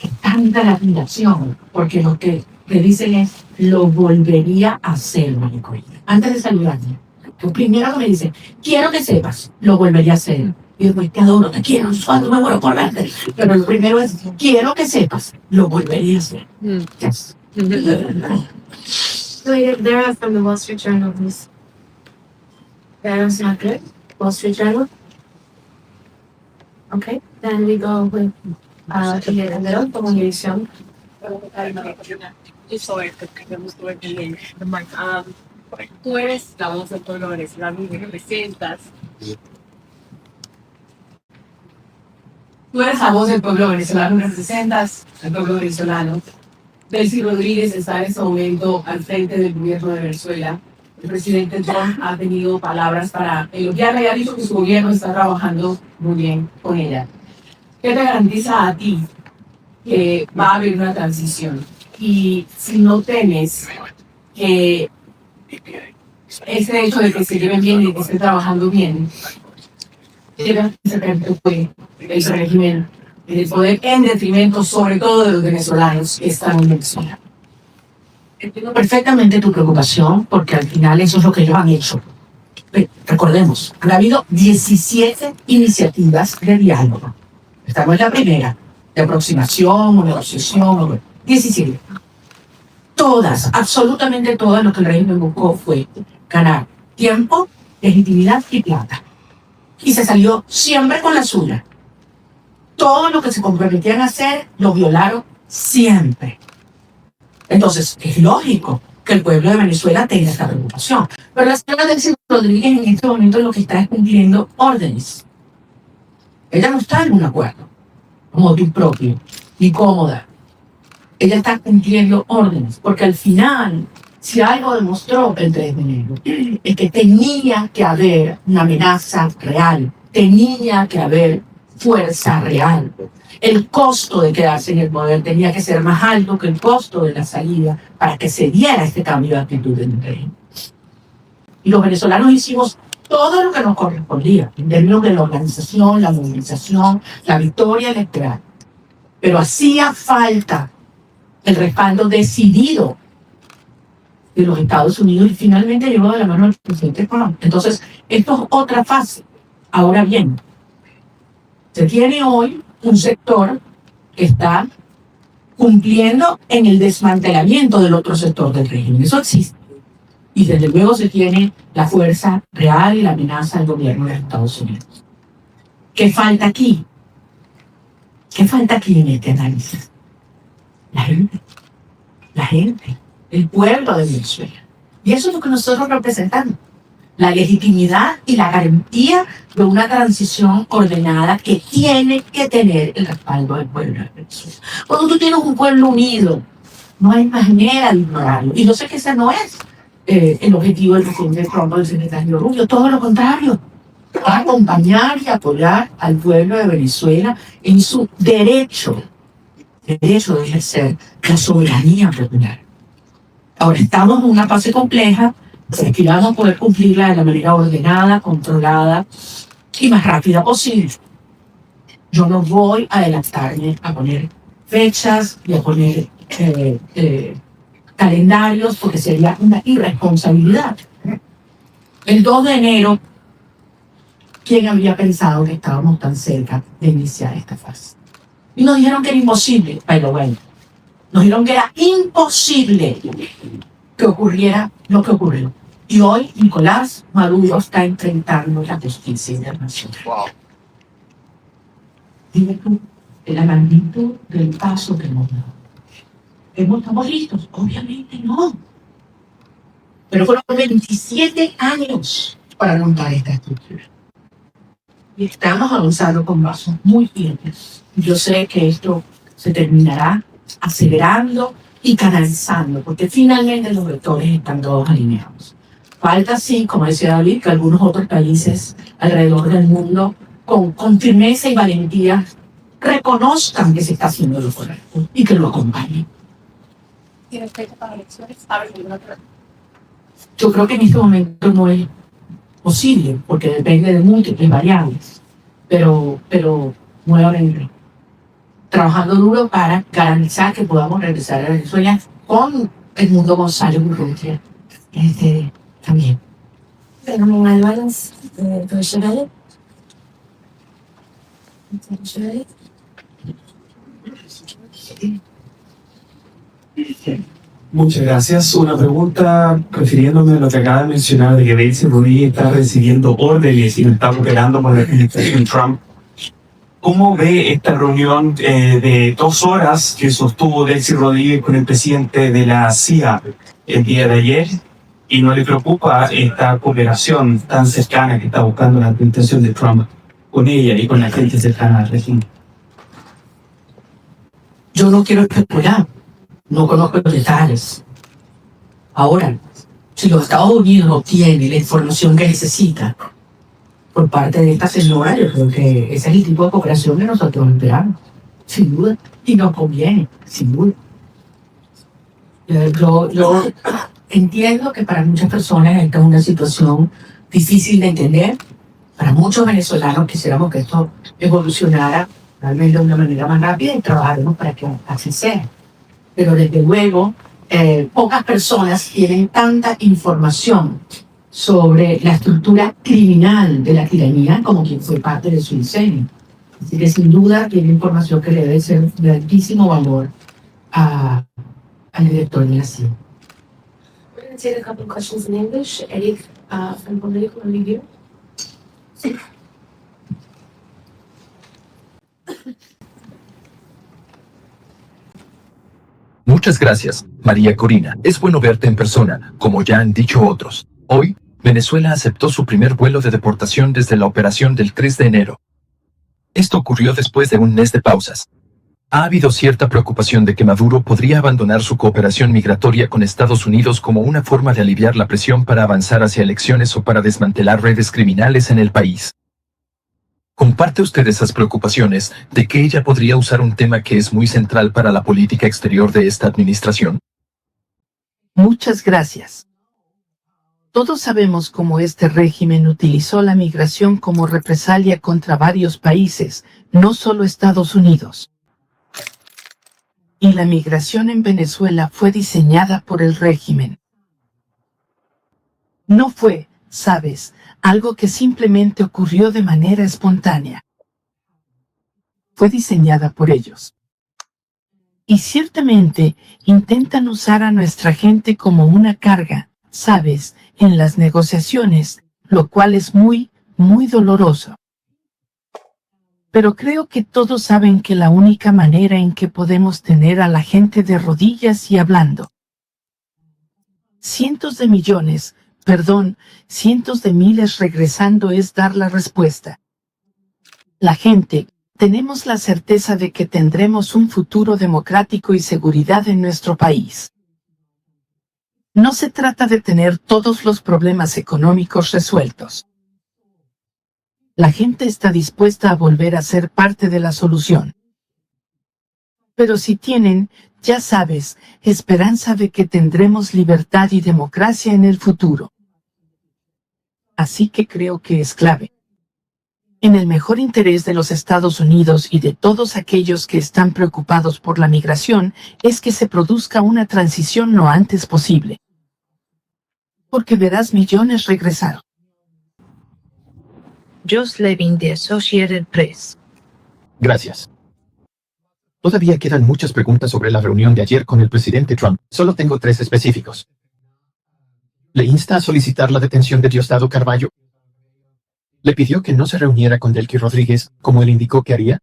es tanta la admiración, porque lo que me dicen es, lo volvería a hacer, Maricorina. Antes de saludarme, lo primero que me dicen, quiero que sepas, lo volvería a hacer. Y después, te adoro, te quiero, cuando me muero por verte. Pero lo primero es, quiero que sepas, lo volvería a hacer. Yes. So they're from the Wall Street Journal, please. That's not good. Wall Street Journal. Okay, then we go with the Comunicación. Tú eres la voz del pueblo venezolano y representas. Tú eres la voz del pueblo venezolano y representas al pueblo venezolano. Delcy Rodríguez está en este momento al frente del gobierno de Venezuela. El presidente Trump ha tenido palabras para elogiarla y ha dicho que su gobierno está trabajando muy bien con ella. ¿Qué te garantiza a ti que va a haber una transición? Y si no temes que ese hecho de que se lleven bien y que estén trabajando bien, debe fue el régimen del poder en detrimento sobre todo de los venezolanos que están en Venezuela. Entiendo perfectamente tu preocupación porque al final eso es lo que ellos han hecho. Recordemos, han habido 17 iniciativas de diálogo. Estamos en la primera, de aproximación o negociación, 17. Todas, absolutamente todas, lo que el régimen buscó fue ganar tiempo, legitimidad y plata. Y se salió siempre con la suya. Todo lo que se comprometían a hacer, lo violaron siempre. Entonces, es lógico que el pueblo de Venezuela tenga esta preocupación. Pero la señora Delcy Rodríguez en este momento lo que está es cumpliendo órdenes. Ella no está en un acuerdo, como tú propio, ni cómoda. Ella está cumpliendo órdenes, porque al final, si algo demostró el 3 de enero, es que tenía que haber una amenaza real, tenía que haber fuerza real. El costo de quedarse en el poder tenía que ser más alto que el costo de la salida para que se diera este cambio de actitud en el régimen. Y los venezolanos hicimos todo lo que nos correspondía, en términos de la organización, la movilización, la victoria electoral. Pero hacía falta el respaldo decidido de los Estados Unidos y finalmente llegó de la mano del presidente Trump. Entonces, esto es otra fase. Ahora bien, se tiene hoy un sector que está cumpliendo en el desmantelamiento del otro sector del régimen. Eso existe. Y desde luego se tiene la fuerza real y la amenaza del gobierno de Estados Unidos. ¿Qué falta aquí? ¿Qué falta aquí en este análisis? La gente, el pueblo de Venezuela. Y eso es lo que nosotros representamos. La legitimidad y la garantía de una transición ordenada que tiene que tener el respaldo del pueblo de Venezuela. Cuando tú tienes un pueblo unido, no hay manera de ignorarlo. Y yo sé que ese no es el objetivo del presidente Trump o del secretario Rubio, todo lo contrario. Acompañar y apoyar al pueblo de Venezuela en su derecho de ejercer la soberanía popular. Ahora estamos en una fase compleja, que vamos a poder cumplirla de la manera ordenada, controlada y más rápida posible. Yo no voy a adelantarme a poner fechas y a poner calendarios porque sería una irresponsabilidad. El 2 de enero, ¿quién habría pensado que estábamos tan cerca de iniciar esta fase? Y nos dijeron que era imposible, pero bueno, nos dijeron que era imposible que ocurriera lo que ocurrió. Y hoy Nicolás Maduro está enfrentando la justicia internacional. Wow. Dime tú, la magnitud del paso que hemos dado. ¿Estamos listos? Obviamente no. Pero fueron 27 años para montar esta estructura. Y estamos avanzando con pasos muy firmes. Yo sé que esto se terminará acelerando y canalizando, porque finalmente los vectores están todos alineados. Falta, sí, como decía David, que algunos otros países alrededor del mundo con firmeza y valentía reconozcan que se está haciendo lo correcto y que lo acompañen. ¿Y respecto a las elecciones, sabes alguna otra? Yo creo que en este momento no es posible, porque depende de múltiples variables, pero nuevamente, trabajando duro para garantizar que podamos regresar a Venezuela con Edmundo González Urrutia también. Fenomenal, Valens, profesional. Muchas gracias. Una pregunta refiriéndome a lo que acaba de mencionar de que Delcy Rodríguez está recibiendo órdenes y no está operando con la administración Trump. ¿Cómo ve esta reunión de 2 horas que sostuvo Delcy Rodríguez con el presidente de la CIA el día de ayer? y no le preocupa esta cooperación tan cercana que está buscando la administración de Trump con ella y con la gente cercana al régimen. Yo no quiero especular, no conozco los detalles. Ahora, si los Estados Unidos no tienen la información que necesita por parte de esta señora, yo creo que ese es el tipo de cooperación que nosotros esperamos, sin duda, y nos conviene, sin duda. Yo entiendo que para muchas personas esta es una situación difícil de entender. Para muchos venezolanos quisiéramos que esto evolucionara realmente de una manera más rápida y trabajaremos para que así sea. Pero desde luego, pocas personas tienen tanta información sobre la estructura criminal de la tiranía como quien fue parte de su diseño. Así que sin duda tiene información que le debe ser de altísimo valor al director de la CIA. We're going to take a couple questions in English. Eric from Political Review. Muchas gracias, María Corina. Es bueno verte en persona, como ya han dicho otros. Hoy, Venezuela aceptó su primer vuelo de deportación desde la operación del 3 de enero. Esto ocurrió después de un mes de pausas. Ha habido cierta preocupación de que Maduro podría abandonar su cooperación migratoria con Estados Unidos como una forma de aliviar la presión para avanzar hacia elecciones o para desmantelar redes criminales en el país. ¿Comparte usted esas preocupaciones de que ella podría usar un tema que es muy central para la política exterior de esta administración? Muchas gracias. Todos sabemos cómo este régimen utilizó la migración como represalia contra varios países, no solo Estados Unidos. Y la migración en Venezuela fue diseñada por el régimen. No fue, sabes, algo que simplemente ocurrió de manera espontánea. Fue diseñada por ellos. Y ciertamente intentan usar a nuestra gente como una carga, sabes, en las negociaciones, lo cual es muy, muy doloroso. Pero creo que todos saben que la única manera en que podemos tener a la gente de rodillas y hablando. Cientos de millones, cientos de miles regresando es dar la respuesta. La gente, tenemos la certeza de que tendremos un futuro democrático y seguridad en nuestro país. No se trata de tener todos los problemas económicos resueltos. La gente está dispuesta a volver a ser parte de la solución. Pero si tienen, ya sabes, esperanza de que tendremos libertad y democracia en el futuro. Así que creo que es clave. En el mejor interés de los Estados Unidos y de todos aquellos que están preocupados por la migración es que se produzca una transición lo antes posible. Porque verás millones regresar. Josh Levin, de Associated Press. Gracias. Todavía quedan muchas preguntas sobre la reunión de ayer con el presidente Trump. Solo tengo 3 específicos. ¿Le insta a solicitar la detención de Diosdado Carballo? ¿Le pidió que no se reuniera con Delcy Rodríguez, como él indicó que haría?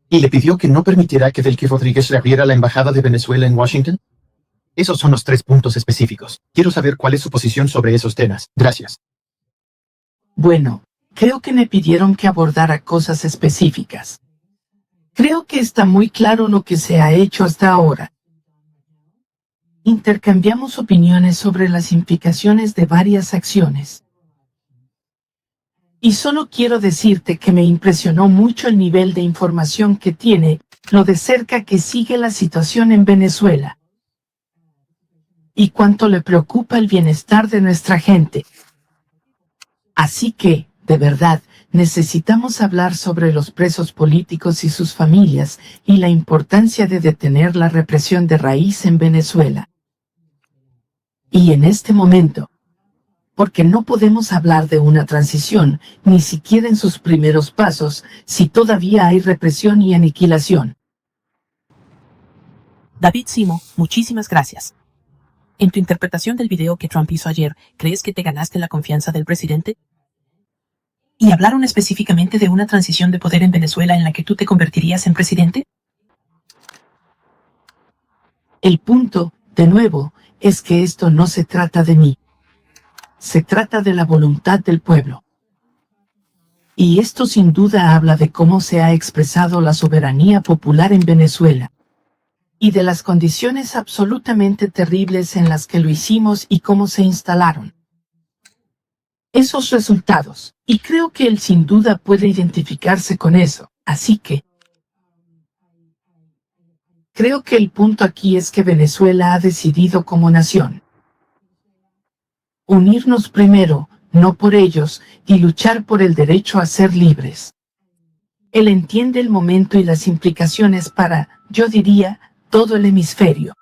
¿Y le pidió que no permitiera que Delcy Rodríguez reabriera la embajada de Venezuela en Washington? Esos son los 3 puntos específicos. Quiero saber cuál es su posición sobre esos temas. Gracias. Bueno, creo que me pidieron que abordara cosas específicas. Creo que está muy claro lo que se ha hecho hasta ahora. Intercambiamos opiniones sobre las implicaciones de varias acciones. Y solo quiero decirte que me impresionó mucho el nivel de información que tiene, lo de cerca que sigue la situación en Venezuela. Y cuánto le preocupa el bienestar de nuestra gente. Así que, de verdad, necesitamos hablar sobre los presos políticos y sus familias y la importancia de detener la represión de raíz en Venezuela. Y en este momento, porque no podemos hablar de una transición, ni siquiera en sus primeros pasos, si todavía hay represión y aniquilación. David Simo, muchísimas gracias. En tu interpretación del video que Trump hizo ayer, ¿crees que te ganaste la confianza del presidente? ¿Y hablaron específicamente de una transición de poder en Venezuela en la que tú te convertirías en presidente? El punto, de nuevo, es que esto no se trata de mí. Se trata de la voluntad del pueblo. Y esto sin duda habla de cómo se ha expresado la soberanía popular en Venezuela. Y de las condiciones absolutamente terribles en las que lo hicimos y cómo se instalaron esos resultados. Y creo que él sin duda puede identificarse con eso. Así que creo que el punto aquí es que Venezuela ha decidido como nación unirnos primero, no por ellos, y luchar por el derecho a ser libres. Él entiende el momento y las implicaciones para, yo diría, todo el hemisferio.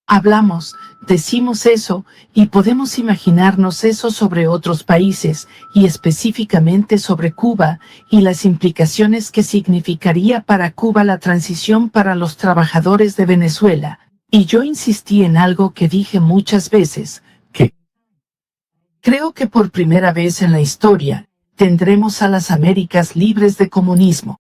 Hablamos, decimos eso, y podemos imaginarnos eso sobre otros países, y específicamente sobre Cuba, y las implicaciones que significaría para Cuba la transición para los trabajadores de Venezuela. Y yo insistí en algo que dije muchas veces, que creo que por primera vez en la historia, tendremos a las Américas libres de comunismo.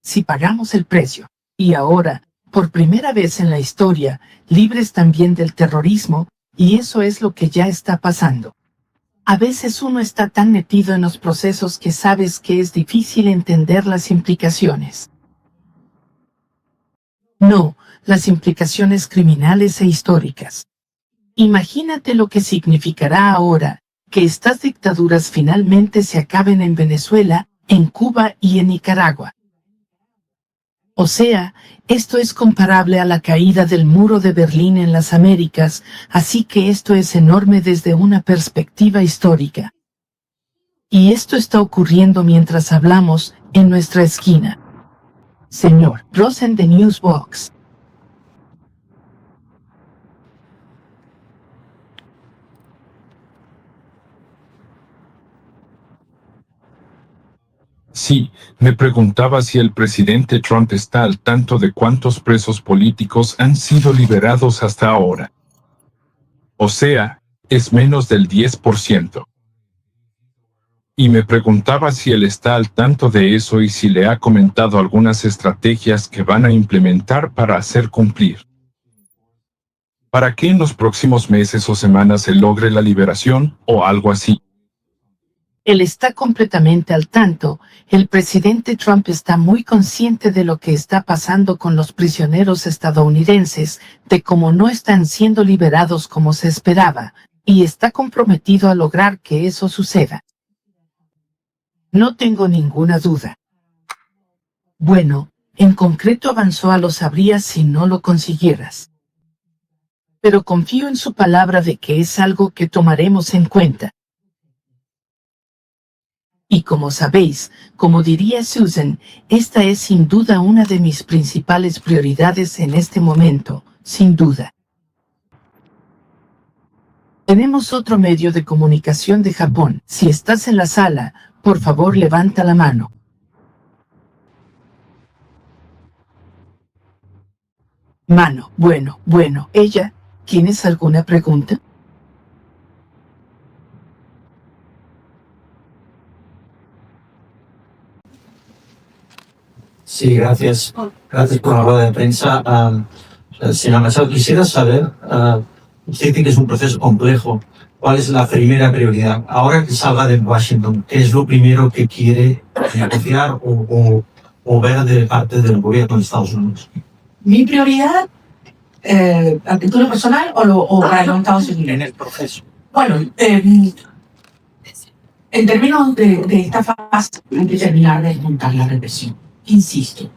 Si pagamos el precio, y ahora, por primera vez en la historia, libres también del terrorismo, y eso es lo que ya está pasando. A veces uno está tan metido en los procesos que sabes que es difícil entender las implicaciones. No, las implicaciones criminales e históricas. Imagínate lo que significará ahora, que estas dictaduras finalmente se acaben en Venezuela, en Cuba y en Nicaragua. O sea, esto es comparable a la caída del muro de Berlín en las Américas, así que esto es enorme desde una perspectiva histórica. Y esto está ocurriendo mientras hablamos, en nuestra esquina. Señor Rosen de Newsbox. Sí, me preguntaba si el presidente Trump está al tanto de cuántos presos políticos han sido liberados hasta ahora. O sea, es menos del 10%. Y me preguntaba si él está al tanto de eso y si le ha comentado algunas estrategias que van a implementar para hacer cumplir. Para que en los próximos meses o semanas se logre la liberación, o algo así. Él está completamente al tanto. El presidente Trump está muy consciente de lo que está pasando con los prisioneros estadounidenses, de cómo no están siendo liberados como se esperaba, y está comprometido a lograr que eso suceda. No tengo ninguna duda. Bueno, en concreto avanzó a lo sabrías si no lo consiguieras. Pero confío en su palabra de que es algo que tomaremos en cuenta. Y como sabéis, como diría Susan, esta es sin duda una de mis principales prioridades en este momento, sin duda. Tenemos otro medio de comunicación de Japón. Si estás en la sala, por favor levanta la mano. Mano, bueno, ella, ¿tienes alguna pregunta? Sí, gracias. Gracias por la rueda de prensa. Señora Machado, quisiera saber, usted dice que es un proceso complejo. ¿Cuál es la primera prioridad? Ahora que salga de Washington, ¿qué es lo primero que quiere negociar o ver de parte del gobierno de Estados Unidos? Mi prioridad, a título personal o para los Estados Unidos. En el proceso. Bueno, en términos de esta fase, hay que terminar de desmontar la represión. Insisto,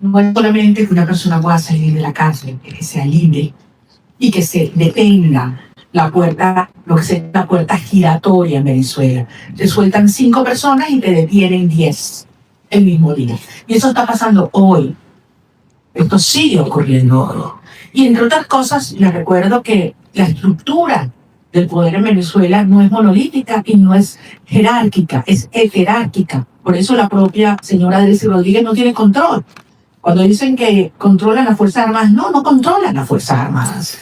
no es solamente que una persona pueda salir de la cárcel, que sea libre y que se detenga la puerta, lo que se llama la puerta giratoria en Venezuela. Te sueltan 5 personas y te detienen 10 el mismo día. Y eso está pasando hoy. Esto sigue ocurriendo hoy. Y entre otras cosas, les recuerdo que la estructura del poder en Venezuela no es monolítica y no es jerárquica, es heterárquica. Por eso la propia señora Delcy Rodríguez no tiene control. Cuando dicen que controlan las Fuerzas Armadas, no controlan las Fuerzas Armadas.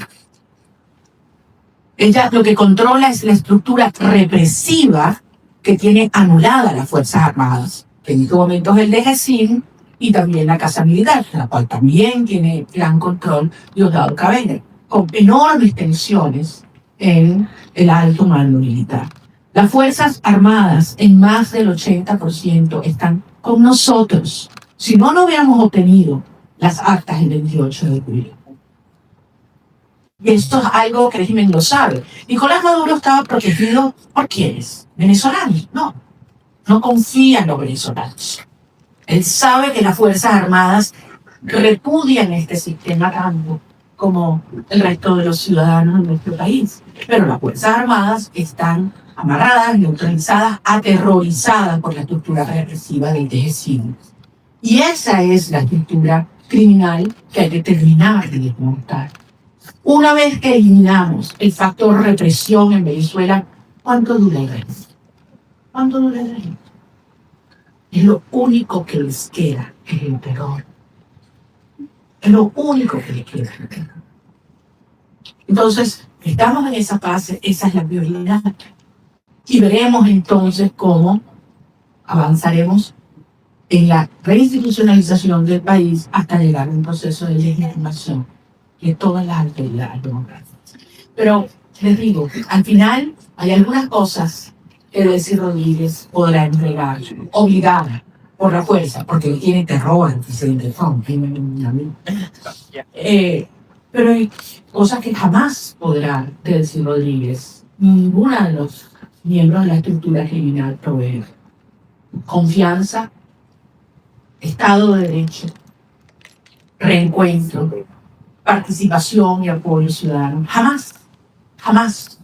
Ella lo que controla es la estructura represiva que tiene anulada las Fuerzas Armadas, que en estos momentos es el DGCIN y también la Casa Militar, la cual también tiene gran control Diosdado Cabello. con enormes tensiones en el alto mando militar. Las Fuerzas Armadas, en más del 80%, están con nosotros. Si no hubiéramos obtenido las actas el 28 de julio. Y esto es algo que el régimen lo sabe. Nicolás Maduro estaba protegido por ¿quiénes? Venezolanos. No, no confía en los venezolanos. Él sabe que las Fuerzas Armadas repudian este sistema tanto como el resto de los ciudadanos de nuestro país. Pero las Fuerzas Armadas están amarradas, neutralizadas, aterrorizadas por la estructura represiva del DG5. Y esa es la estructura criminal que hay que terminar de desmontar. Una vez que eliminamos el factor represión en Venezuela, ¿cuánto dura el resto? ¿Cuánto dura el resto? Es lo único que les queda, es el terror. Es lo único que les queda. Entonces, estamos en esa fase, esa es la prioridad. Y veremos entonces cómo avanzaremos en la reinstitucionalización del país hasta llegar a un proceso de legitimación de todas las autoridades democráticas. Pero les digo, al final hay algunas cosas que Delcy Rodríguez podrá entregar, obligada por la fuerza, porque él tiene terror al presidente Trump. Pero hay cosas que jamás podrá Delcy Rodríguez, ninguna de los miembros de la estructura criminal proveer. Confianza, Estado de Derecho, reencuentro, participación y apoyo ciudadano. Jamás, jamás.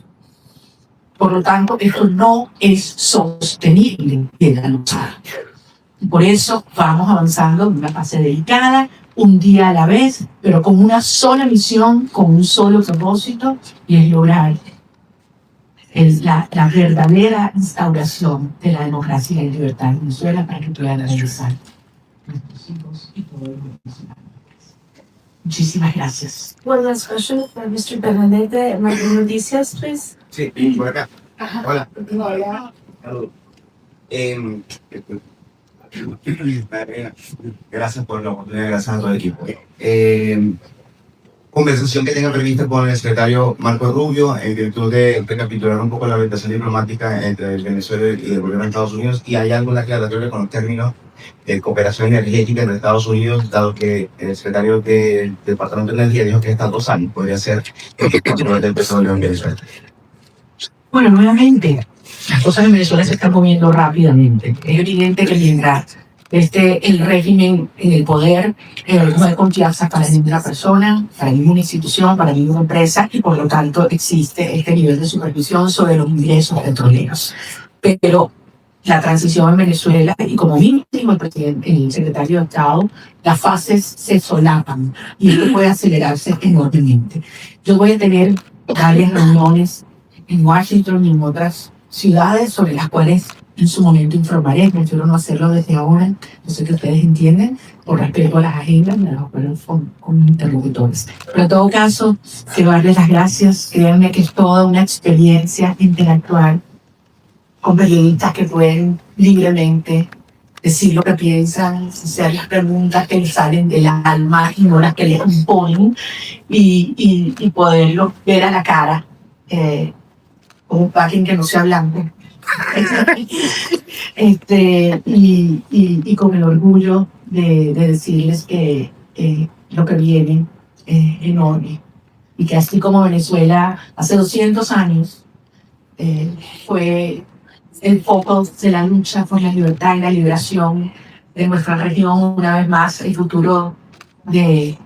Por lo tanto, esto no es sostenible en la lucha. Por eso vamos avanzando en una fase delicada, un día a la vez, pero con una sola misión, con un solo propósito, y es lograr la verdadera instauración de la democracia y la libertad en Venezuela para que puedan regresar nuestros hijos y todos los venezolanos. Muchísimas gracias. One last question for Mr. Bernadette. Noticias, please. Sí, por acá. Hola. Saludos. Gracias por la oportunidad, gracias a todo el equipo. Conversación que tenga prevista con el secretario Marco Rubio en virtud de recapitular un poco la orientación diplomática entre Venezuela y el gobierno de Estados Unidos, y hay alguna aclaratoria con los términos de cooperación energética entre Estados Unidos, dado que el secretario del Departamento de Energía dijo que hasta 2 años podría ser el control del petróleo en Venezuela. Bueno, nuevamente, las cosas en Venezuela se están moviendo rápidamente. Es evidente que mientras el régimen en el poder, no hay confianza para ninguna persona, para ninguna institución, para ninguna empresa, y por lo tanto existe este nivel de supervisión sobre los ingresos petroleros. Pero la transición en Venezuela, y como bien dijo el secretario de Estado, las fases se solapan y esto puede acelerarse enormemente. Yo voy a tener varias reuniones en Washington y en otras ciudades sobre las cuales en su momento informaré. Prefiero no hacerlo desde ahora, no sé que ustedes entienden, por respeto a las agendas, me las acuerdo con interlocutores. Pero en todo caso, quiero darles las gracias. Créanme que es toda una experiencia interactuar con periodistas que pueden libremente decir lo que piensan, hacer las preguntas que les salen del alma y no las que les imponen, y poderlo ver a la cara, como un packing que no sea blanco. Y con el orgullo de decirles que lo que viene es enorme, y que así como Venezuela hace 200 años fue el foco de la lucha por la libertad y la liberación de nuestra región, una vez más el futuro de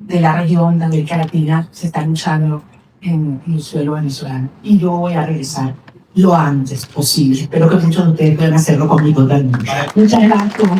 la región de América Latina se está luchando en el suelo venezolano, y yo voy a regresar lo antes posible. Espero que muchos de ustedes puedan hacerlo conmigo también. Muchas gracias.